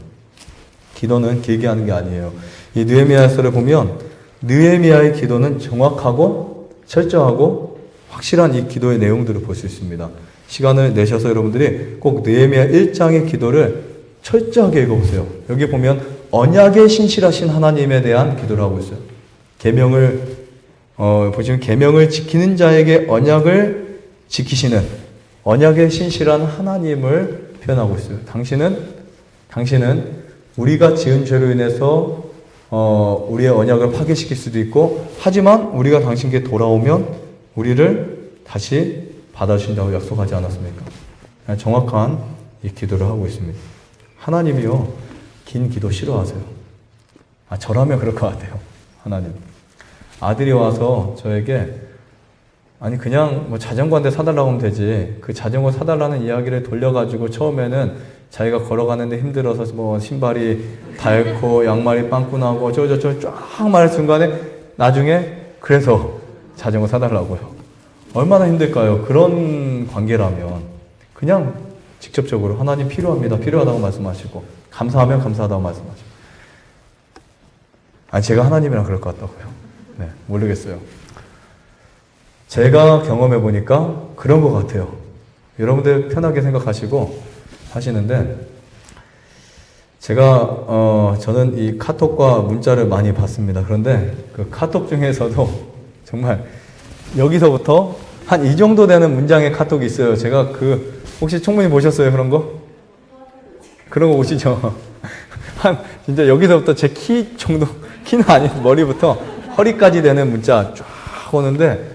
기도는 길게 하는 게 아니에요. 이 느헤미야서를 보면 느헤미야의 기도는 정확하고 철저하고 확실한 이 기도의 내용들을 볼 수 있습니다. 시간을 내셔서 여러분들이 꼭 느헤미야 1장의 기도를 철저하게 읽어보세요. 여기 보면 언약에 신실하신 하나님에 대한 기도를 하고 있어요. 보시면 계명을 지키는 자에게 언약을 지키시는 언약에 신실한 하나님을 표현하고 있어요. 당신은 우리가 지은 죄로 인해서 우리의 언약을 파괴시킬 수도 있고, 하지만 우리가 당신께 돌아오면 우리를 다시 받아주신다고 약속하지 않았습니까? 정확한 이 기도를 하고 있습니다. 하나님이요, 긴 기도 싫어하세요. 저라면 그럴 것 같아요. 하나님. 아들이 와서 저에게 아니 그냥 뭐 자전거 한 대 사달라고 하면 되지, 그 자전거 사달라는 이야기를 돌려가지고 처음에는 자기가 걸어가는데 힘들어서 뭐 신발이 닳고 양말이 빵꾸나고 어쩌고저쩌고 쫙 말할 순간에 나중에 그래서 자전거 사달라고요. 얼마나 힘들까요? 그런 관계라면 그냥 직접적으로 하나님 필요하다고 말씀하시고, 감사하면 감사하다고 말씀하시고. 제가 하나님이랑 그럴 것 같다고요. 네, 모르겠어요. 제가 경험해 보니까 그런 것 같아요. 여러분들 편하게 생각하시고 하시는데, 저는 이 카톡과 문자를 많이 받습니다. 그런데 그 카톡 중에서도 정말 여기서부터 한 이 정도 되는 문장의 카톡이 있어요. 제가 혹시 총무님 보셨어요? 그런 거? 그런 거 보시죠? 진짜 여기서부터 제 키 정도, 키는 아니고 머리부터 허리까지 되는 문자 쫙 오는데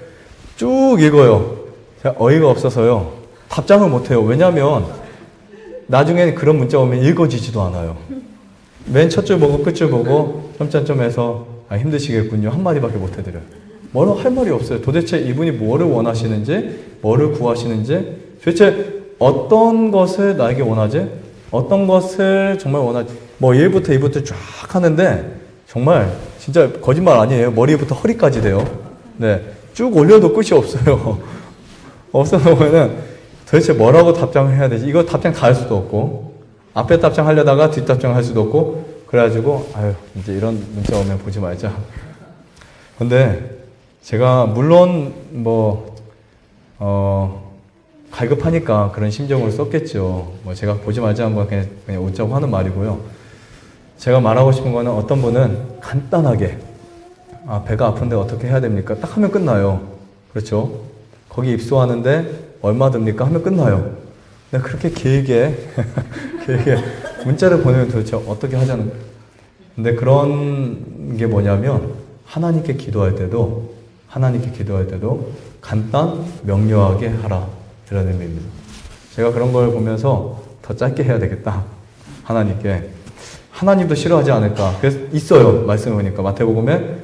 쭉 읽어요. 제가 어이가 없어서요. 답장을 못해요. 왜냐면 나중에 그런 문자 오면 읽어지지도 않아요. 맨 첫 줄 보고 끝 줄 보고 점점점해서 힘드시겠군요. 한마디밖에 못 해드려요. 뭐라 할 말이 없어요. 도대체 이분이 뭐를 원하시는지, 뭐를 구하시는지, 도대체 어떤 것을 나에게 원하지? 어떤 것을 정말 원하지? 뭐 1부터 2부터 쫙 하는데 정말 진짜 거짓말 아니에요. 머리부터 허리까지 돼요. 네, 쭉 올려도 끝이 없어요. 없어서 보면은 도대체 뭐라고 답장을 해야 되지? 이거 답장 다 할 수도 없고, 앞에 답장 하려다가 뒷 답장 할 수도 없고, 그래가지고 이제 이런 문자 오면 보지 말자. 근데 제가 물론 갈급하니까 그런 심정으로 썼겠죠. 제가 보지 말자는 건 그냥 웃자고 하는 말이고요. 제가 말하고 싶은 거는, 어떤 분은 간단하게 배가 아픈데 어떻게 해야 됩니까? 딱 하면 끝나요. 그렇죠? 거기 입소하는데 얼마 듭니까? 하면 끝나요. 근데 그렇게 길게 문자를 보내면 도대체 어떻게 하자는 거예요? 근데 그런 게 뭐냐면, 하나님께 기도할 때도 간단 명료하게 하라, 이런 의미입니다. 제가 그런 걸 보면서 더 짧게 해야 되겠다. 하나님도 싫어하지 않을까. 그래서 있어요. 말씀해 보니까 마태복음에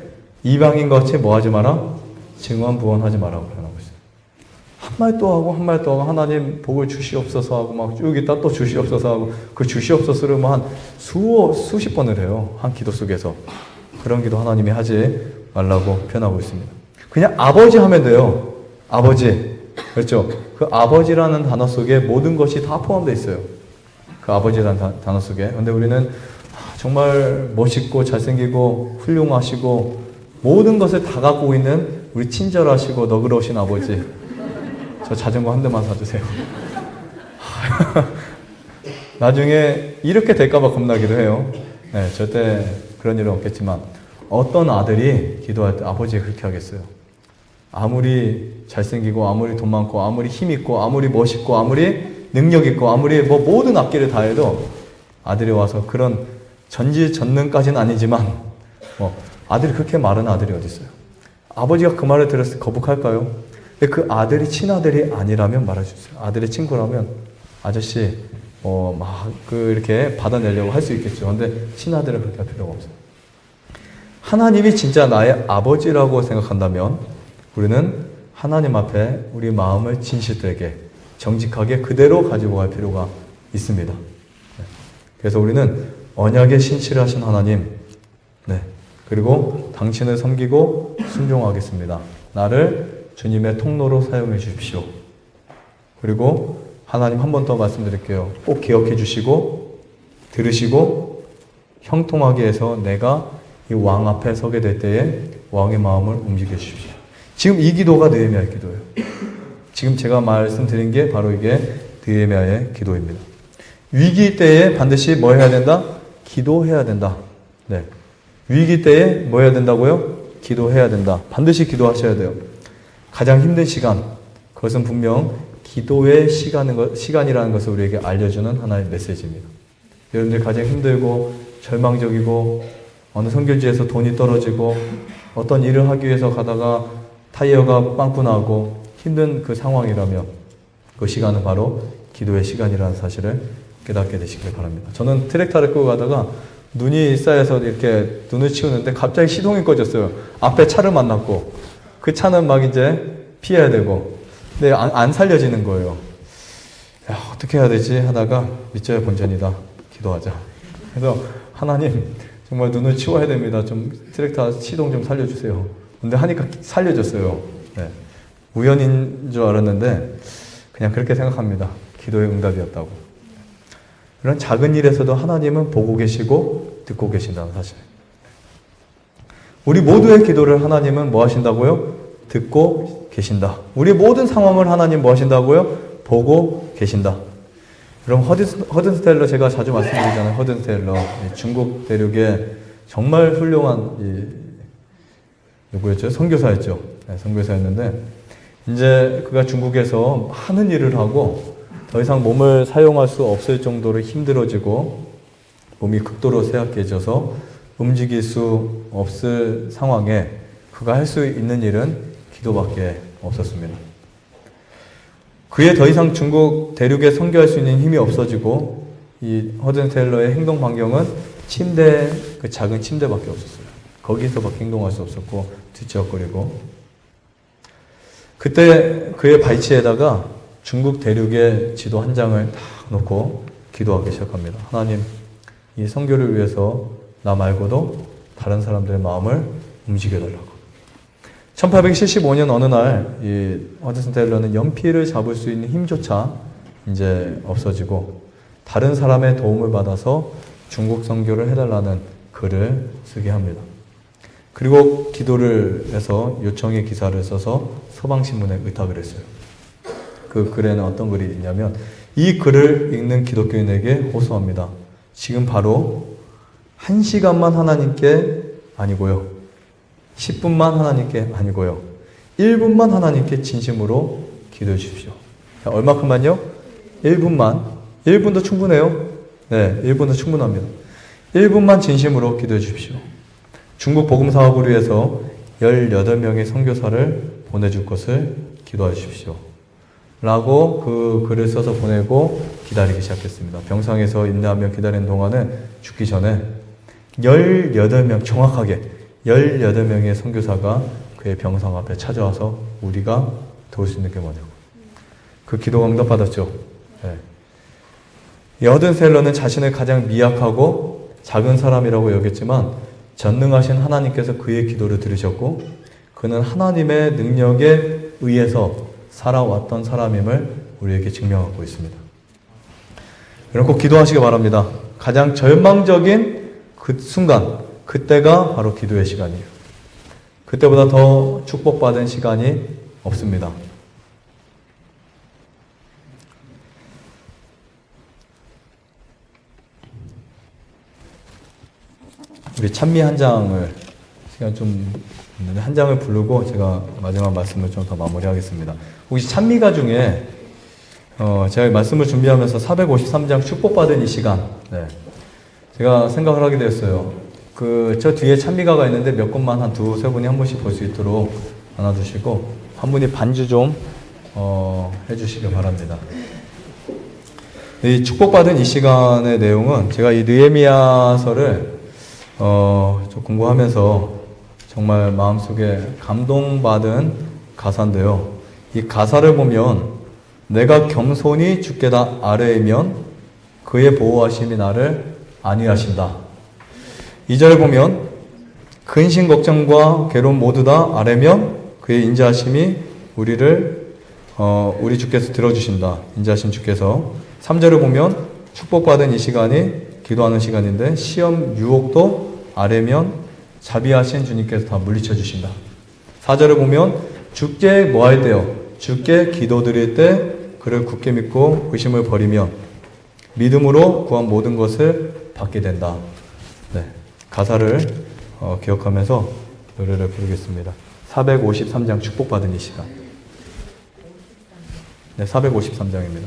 이방인과 같이 뭐 하지 마라? 증언부언하지 마라고 표현하고 있어요. 한 말 또 하고 하나님 복을 주시옵소서 하고 막 쭉 있다 또 주시옵소서 하고, 그 주시옵소서를 한 수십 번을 해요. 한 기도 속에서. 그런 기도 하나님이 하지 말라고 표현하고 있습니다. 그냥 아버지 하면 돼요. 아버지. 그렇죠? 그 아버지라는 단어 속에 모든 것이 다 포함되어 있어요. 그 아버지라는 단어 속에. 근데 우리는 정말 멋있고 잘생기고 훌륭하시고 모든 것을 다 갖고 있는 우리 친절하시고 너그러우신 아버지, 저 자전거 한 대만 사주세요. 나중에 이렇게 될까봐 겁나기도 해요. 네, 절대 그런 일은 없겠지만, 어떤 아들이 기도할 때 아버지가 그렇게 하겠어요? 아무리 잘생기고 아무리 돈 많고 아무리 힘 있고 아무리 멋있고 아무리 능력 있고 아무리 모든 악기를 다 해도 아들이 와서, 그런 전지전능까지는 아니지만 아들이 그렇게 말하는 아들이 어디 있어요? 아버지가 그 말을 들었을 때 거북할까요? 근데 그 아들이 친아들이 아니라면 말해주세요. 아들의 친구라면 아저씨 이렇게 받아내려고 할 수 있겠죠. 근데 친아들은 그렇게 할 필요가 없어요. 하나님이 진짜 나의 아버지라고 생각한다면 우리는 하나님 앞에 우리 마음을 진실되게 정직하게 그대로 가지고 갈 필요가 있습니다. 그래서 우리는 언약에 신실하신 하나님, 그리고 당신을 섬기고 순종하겠습니다. 나를 주님의 통로로 사용해 주십시오. 그리고 하나님 한 번 더 말씀드릴게요. 꼭 기억해 주시고 들으시고 형통하게 해서 내가 이 왕 앞에 서게 될 때에 왕의 마음을 움직여 주십시오. 지금 이 기도가 느헤미야의 기도예요. 지금 제가 말씀드린 게 바로 이게 느헤미야의 기도입니다. 위기 때에 반드시 뭐 해야 된다? 기도해야 된다. 위기 때에 뭐 해야 된다고요? 기도해야 된다. 반드시 기도하셔야 돼요. 가장 힘든 시간, 그것은 분명 기도의 시간이라는 것을 우리에게 알려주는 하나의 메시지입니다. 여러분들 가장 힘들고 절망적이고 어느 선교지에서 돈이 떨어지고 어떤 일을 하기 위해서 가다가 타이어가 빵꾸 나고 힘든 그 상황이라면 그 시간은 바로 기도의 시간이라는 사실을 깨닫게 되시길 바랍니다. 저는 트랙터를 끌고 가다가 눈이 쌓여서 이렇게 눈을 치우는데 갑자기 시동이 꺼졌어요. 앞에 차를 만났고 그 차는 막 이제 피해야 되고 근데 안 살려지는 거예요. 야, 어떻게 해야 되지 하다가 믿져야 본전이다. 기도하자. 그래서 하나님 정말 눈을 치워야 됩니다. 좀 트랙터 시동 좀 살려주세요. 근데 하니까 살려줬어요. 우연인 줄 알았는데 그냥 그렇게 생각합니다. 기도의 응답이었다고. 이런 작은 일에서도 하나님은 보고 계시고 듣고 계신다는 사실. 우리 모두의 기도를 하나님은 뭐 하신다고요? 듣고 계신다. 우리 모든 상황을 하나님 뭐 하신다고요? 보고 계신다. 여러분 허든스텔러 제가 자주 말씀드리잖아요. 허든스텔러 중국 대륙의 정말 훌륭한 누구였죠? 선교사였죠. 선교사였는데 이제 그가 중국에서 많은 일을 하고 더 이상 몸을 사용할 수 없을 정도로 힘들어지고 몸이 극도로 쇠약해져서 움직일 수 없을 상황에 그가 할 수 있는 일은 기도밖에 없었습니다. 그에 더 이상 중국 대륙에 선교할 수 있는 힘이 없어지고 이 허든테일러의 행동 반경은 그 작은 침대밖에 없었어요. 거기서밖에 행동할 수 없었고 뒤척거리고 그때 그의 발치에다가 중국 대륙의 지도 한 장을 딱 놓고 기도하기 시작합니다. 하나님, 이 선교를 위해서 나 말고도 다른 사람들의 마음을 움직여달라고. 1875년 어느 날 이 허드슨 테일러는 연필을 잡을 수 있는 힘조차 이제 없어지고 다른 사람의 도움을 받아서 중국 선교를 해달라는 글을 쓰게 합니다. 그리고 기도를 해서 요청의 기사를 써서 서방신문에 의탁을 했어요. 그 글에는 어떤 글이 있냐면 이 글을 읽는 기독교인에게 호소합니다. 지금 바로 1시간만 하나님께 아니고요. 10분만 하나님께 아니고요. 1분만 하나님께 진심으로 기도해 주십시오. 자, 얼마큼만요? 1분만. 1분도 충분해요? 네, 1분도 충분합니다. 1분만 진심으로 기도해 주십시오. 중국 복음 사업을 위해서 18명의 선교사를 보내줄 것을 기도해 주십시오. 라고 그 글을 써서 보내고 기다리기 시작했습니다. 병상에서 인내하며 기다리는 동안에 죽기 전에 18명, 정확하게 18명의 선교사가 그의 병상 앞에 찾아와서 우리가 도울 수 있는 게 뭐냐고. 그 기도가 응답받았죠. 네. 이 허든셀러는 자신을 가장 미약하고 작은 사람이라고 여겼지만 전능하신 하나님께서 그의 기도를 들으셨고 그는 하나님의 능력에 의해서 살아왔던 사람임을 우리에게 증명하고 있습니다. 여러분 꼭 기도하시기 바랍니다. 가장 절망적인 그 순간, 그때가 바로 기도의 시간이에요. 그때보다 더 축복받은 시간이 없습니다. 우리 찬미 한 장을 시간 좀 있는데 한 장을 부르고 제가 마지막 말씀을 좀 더 마무리하겠습니다. 혹시 찬미가 중에 제가 말씀을 준비하면서 453장 축복받은 이 시간 제가 생각을 하게 되었어요. 저 뒤에 찬미가가 있는데 몇 곳만 한 두세 분이 한 번씩 볼 수 있도록 나눠주시고 한 분이 반주 좀 해주시길 바랍니다. 이 축복받은 이 시간의 내용은 제가 이 느헤미야서를 좀 공부하면서 정말 마음속에 감동받은 가사인데요. 이 가사를 보면 내가 겸손히 주께 다 아뢰이면 그의 보호하심이 나를 안위하신다. 2절 보면 근심 걱정과 괴로움 모두 다 아뢰면 그의 인자하심이 우리 주께서 들어주신다. 인자하신 주께서. 3절을 보면 축복받은 이 시간이 기도하는 시간인데 시험 유혹도 아뢰면 자비하신 주님께서 다 물리쳐 주신다. 4절을 보면 주께 뭐 할 때요? 주께 기도드릴 때 그를 굳게 믿고 의심을 버리면 믿음으로 구한 모든 것을 받게 된다. 네, 가사를 기억하면서 노래를 부르겠습니다. 453장 축복받은 이 시간. 네, 453장입니다.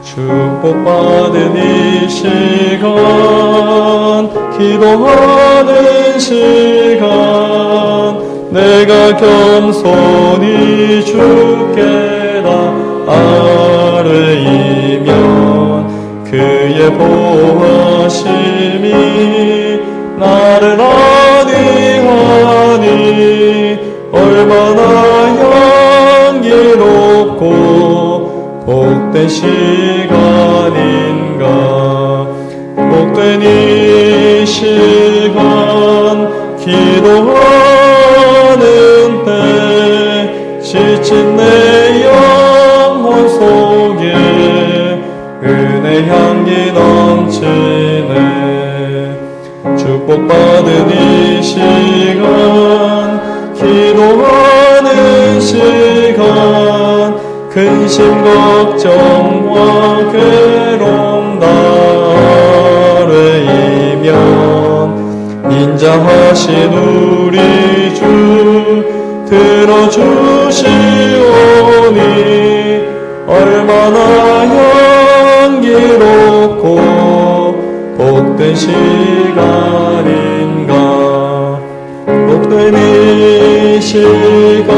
축복받은 이 시간, 기도하는 시간, 내가 겸손히 주께 다 아뢰이면 그의 보호하심이 나를 안위하니 얼마나 향기롭고 복된 시간인가. 복된 이 시간 기도하는 때 지친 내 영혼 속에 은혜 향기 넘치네. 축복받은 이 시간 기도하는 시간 근심 걱정과 괴로움 다 아뢰이면 인자하신 우리 주 들어주시오니 얼마나 향기롭고 복된 시간인가. 복된 이 시간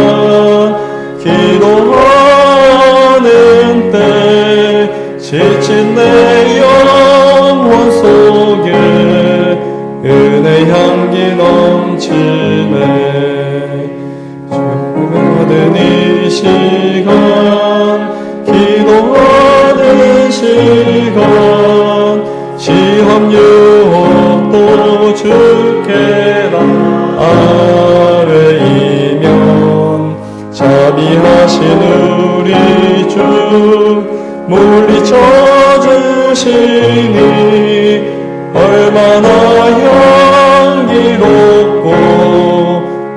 기도하는 때 지친 내 영혼 속에 은혜 향기 넘치네. 축복받은 이 시간 기도하는 시간 시험 유혹도 주께 다 아뢰이면 자비하신 우리 주 물리쳐 주시니 얼마나 향기롭고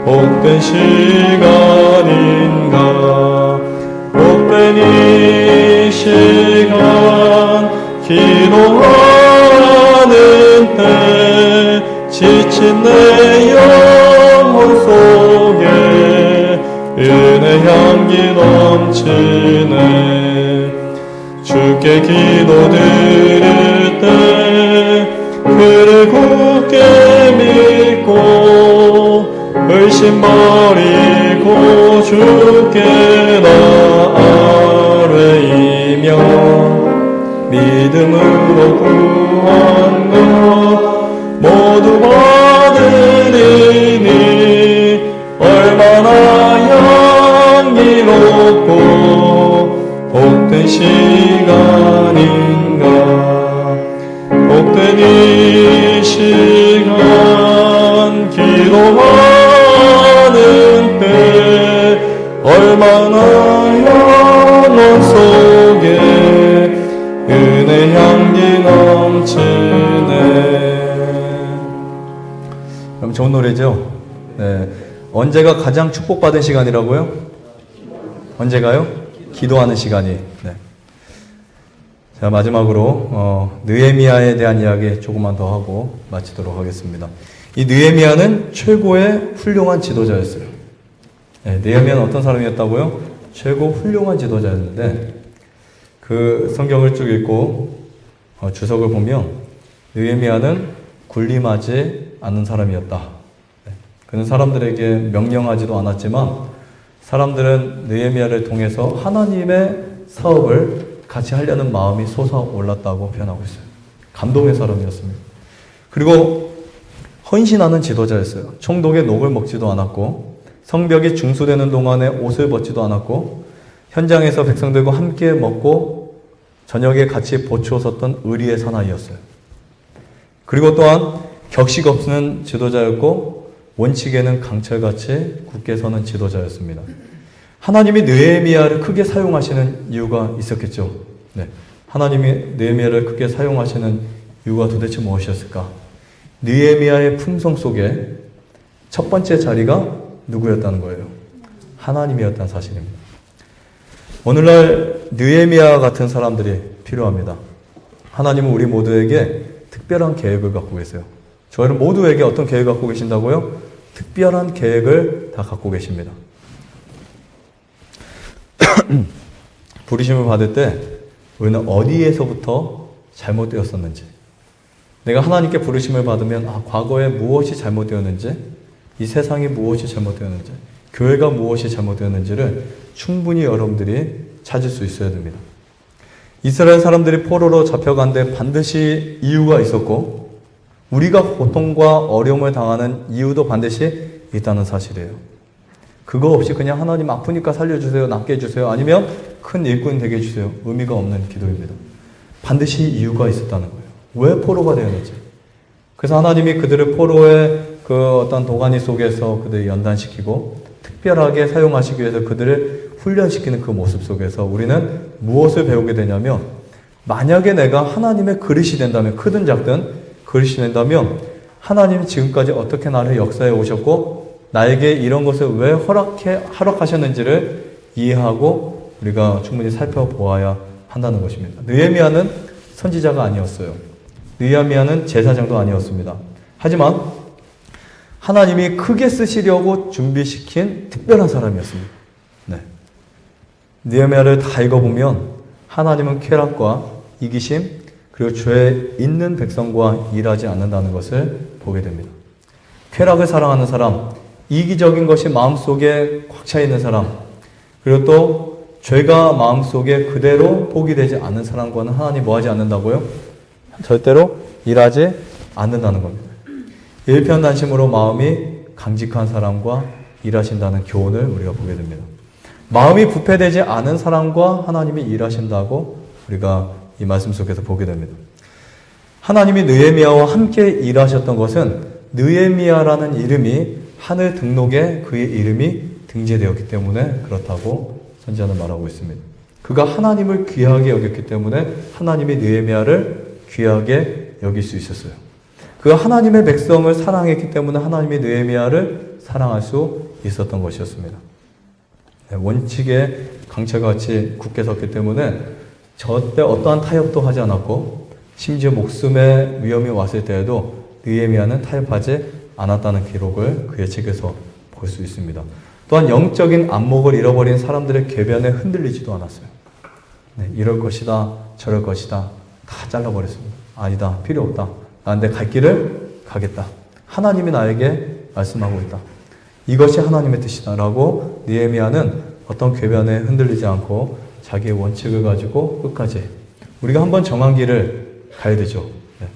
복된 시간인가. 복된 이 시간 기도하는 때 지친 내 영혼 속에 은혜 향기 넘치네. 주께 기도드릴 때 그를 굳게 믿고 의심 버리고 주께 다 아뢰이면 믿음으로 구한 것 모두 받으리니 얼마나 향기롭고 복된 시간인가. 복된 이 시간 기도하는 때 얼마나 영혼 속에 은혜 향기 넘치네. 그럼 좋은 노래죠? 네. 언제가 가장 축복받은 시간이라고요? 언제가요? 기도하는 시간이. 네. 자, 마지막으로 느헤미야에 대한 이야기 조금만 더 하고 마치도록 하겠습니다. 이 느헤미야는 최고의 훌륭한 지도자였어요. 네, 느헤미야는 어떤 사람이었다고요? 최고 훌륭한 지도자였는데 그 성경을 쭉 읽고 주석을 보면 느헤미야는 군림하지 않는 사람이었다. 네, 그는 사람들에게 명령하지도 않았지만 사람들은 느헤미야를 통해서 하나님의 사업을 같이 하려는 마음이 솟아올랐다고 표현하고 있어요. 감동의 사람이었습니다. 그리고 헌신하는 지도자였어요. 총독의 녹을 먹지도 않았고 성벽이 중수되는 동안에 옷을 벗지도 않았고 현장에서 백성들과 함께 먹고 저녁에 같이 보추어 섰던 의리의 사나이였어요. 그리고 또한 격식 없는 지도자였고 원칙에는 강철같이 굳게 서는 지도자였습니다. 하나님이 느헤미야를 크게 사용하시는 이유가 있었겠죠. 네. 하나님이 느헤미야를 크게 사용하시는 이유가 도대체 무엇이었을까? 느헤미야의 품성 속에 첫 번째 자리가 누구였다는 거예요? 하나님이었다는 사실입니다. 오늘날 느헤미야 같은 사람들이 필요합니다. 하나님은 우리 모두에게 특별한 계획을 갖고 계세요. 저희는 모두에게 어떤 계획을 갖고 계신다고요? 특별한 계획을 다 갖고 계십니다. 부르심을 받을 때 우리는 어디에서부터 잘못되었었는지, 내가 하나님께 부르심을 받으면 과거에 무엇이 잘못되었는지, 이 세상이 무엇이 잘못되었는지, 교회가 무엇이 잘못되었는지를 충분히 여러분들이 찾을 수 있어야 됩니다. 이스라엘 사람들이 포로로 잡혀간 데 반드시 이유가 있었고 우리가 고통과 어려움을 당하는 이유도 반드시 있다는 사실이에요. 그거 없이 그냥 하나님 아프니까 살려주세요, 낫게 해주세요, 아니면 큰 일꾼 되게 해주세요, 의미가 없는 기도입니다. 반드시 이유가 있었다는 거예요. 왜 포로가 되었는지. 그래서 하나님이 그들을 포로의 그 어떤 도가니 속에서 그들을 연단시키고 특별하게 사용하시기 위해서 그들을 훈련시키는 그 모습 속에서 우리는 무엇을 배우게 되냐면, 만약에 내가 하나님의 그릇이 된다면, 크든 작든 그릇이 된다면 하나님이 지금까지 어떻게 나를 역사해 오셨고 나에게 이런 것을 왜 허락하셨는지를 이해하고 우리가 충분히 살펴보아야 한다는 것입니다. 느헤미야는 선지자가 아니었어요. 느헤미야는 제사장도 아니었습니다. 하지만 하나님이 크게 쓰시려고 준비시킨 특별한 사람이었습니다. 네. 느헤미야를 다 읽어보면 하나님은 쾌락과 이기심 그리고 죄 있는 백성과 일하지 않는다는 것을 보게 됩니다. 쾌락을 사랑하는 사람, 이기적인 것이 마음속에 꽉 차 있는 사람, 그리고 또 죄가 마음속에 그대로 포기되지 않는 사람과는 하나님 뭐 하지 않는다고요? 절대로 일하지 않는다는 겁니다. 일편단심으로 마음이 강직한 사람과 일하신다는 교훈을 우리가 보게 됩니다. 마음이 부패되지 않은 사람과 하나님이 일하신다고 우리가 이 말씀 속에서 보게 됩니다. 하나님이 느헤미야와 함께 일하셨던 것은 느헤미야라는 이름이 하늘 등록에 그의 이름이 등재되었기 때문에 그렇다고 선지자는 말하고 있습니다. 그가 하나님을 귀하게 여겼기 때문에 하나님이 느헤미야를 귀하게 여길 수 있었어요. 그가 하나님의 백성을 사랑했기 때문에 하나님이 느헤미야를 사랑할 수 있었던 것이었습니다. 원칙에 강철같이 굳게 섰기 때문에 저때 어떠한 타협도 하지 않았고 심지어 목숨의 위험이 왔을 때에도 느헤미야는 타협하지 않았다는 기록을 그의 책에서 볼 수 있습니다. 또한 영적인 안목을 잃어버린 사람들의 궤변에 흔들리지도 않았어요. 네, 이럴 것이다, 저럴 것이다 다 잘라버렸습니다. 아니다, 필요 없다. 난 내 갈 길을 가겠다. 하나님이 나에게 말씀하고 있다. 이것이 하나님의 뜻이다라고 느헤미야는 어떤 궤변에 흔들리지 않고 자기의 원칙을 가지고 끝까지 우리가 한번 정한 길을 가야 되죠. 네.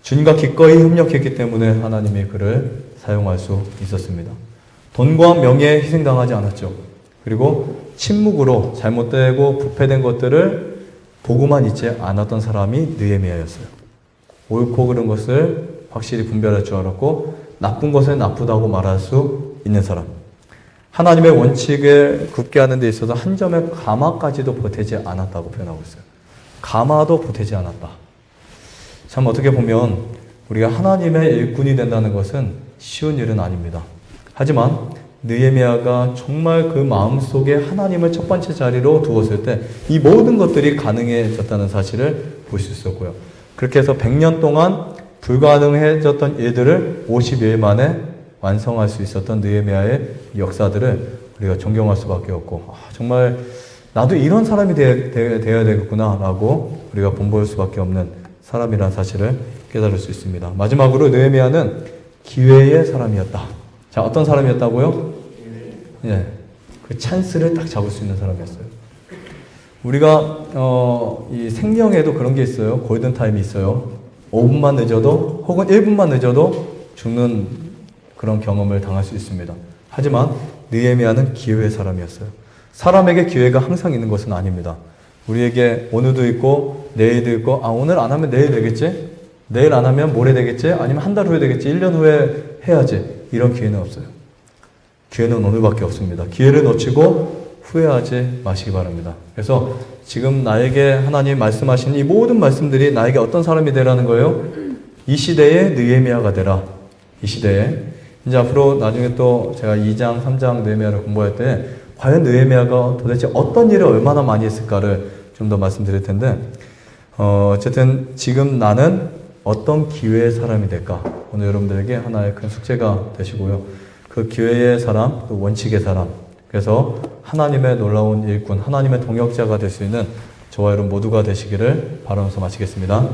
주님과 기꺼이 협력했기 때문에 하나님이 그를 사용할 수 있었습니다. 돈과 명예에 희생당하지 않았죠. 그리고 침묵으로 잘못되고 부패된 것들을 보고만 있지 않았던 사람이 느헤미야였어요. 옳고 그른 것을 확실히 분별할 줄 알았고 나쁜 것을 나쁘다고 말할 수 있는 사람. 하나님의 원칙을 굳게 하는 데 있어서 한 점의 가마까지도 보태지 않았다고 표현하고 있어요. 가마도 보태지 않았다. 참 어떻게 보면 우리가 하나님의 일꾼이 된다는 것은 쉬운 일은 아닙니다. 하지만 느헤미야가 정말 그 마음속에 하나님을 첫 번째 자리로 두었을 때 이 모든 것들이 가능해졌다는 사실을 볼 수 있었고요. 그렇게 해서 100년 동안 불가능해졌던 일들을 50일 만에 완성할 수 있었던 느헤미야의 역사들을 우리가 존경할 수밖에 없고 정말 나도 이런 사람이 되어야 되겠구나 라고 우리가 본보일 수밖에 없는 사람이라는 사실을 깨달을 수 있습니다. 마지막으로 느헤미야는 기회의 사람이었다. 자, 어떤 사람이었다고요? 예, 그 찬스를 딱 잡을 수 있는 사람이었어요. 우리가 이 생명에도 그런 게 있어요. 골든타임이 있어요. 5분만 늦어도 혹은 1분만 늦어도 죽는 그런 경험을 당할 수 있습니다. 하지만 느헤미야는 기회의 사람이었어요. 사람에게 기회가 항상 있는 것은 아닙니다. 우리에게 오늘도 있고 내일도 있고 오늘 안 하면 내일 되겠지? 내일 안 하면 모레 되겠지? 아니면 한 달 후에 되겠지? 1년 후에 해야지. 이런 기회는 없어요. 기회는 오늘밖에 없습니다. 기회를 놓치고 후회하지 마시기 바랍니다. 그래서 지금 나에게 하나님 말씀하신 이 모든 말씀들이 나에게 어떤 사람이 되라는 거예요? 이 시대의 느헤미야가 되라. 이 시대에. 이제 앞으로 나중에 또 제가 2장, 3장 느헤미야를 공부할 때 과연 느헤미야가 도대체 어떤 일을 얼마나 많이 했을까를 좀 더 말씀드릴 텐데 어쨌든 지금 나는 어떤 기회의 사람이 될까? 오늘 여러분들에게 하나의 큰 숙제가 되시고요. 그 기회의 사람, 그 원칙의 사람, 그래서 하나님의 놀라운 일꾼, 하나님의 동역자가 될 수 있는 저와 여러분 모두가 되시기를 바라면서 마치겠습니다.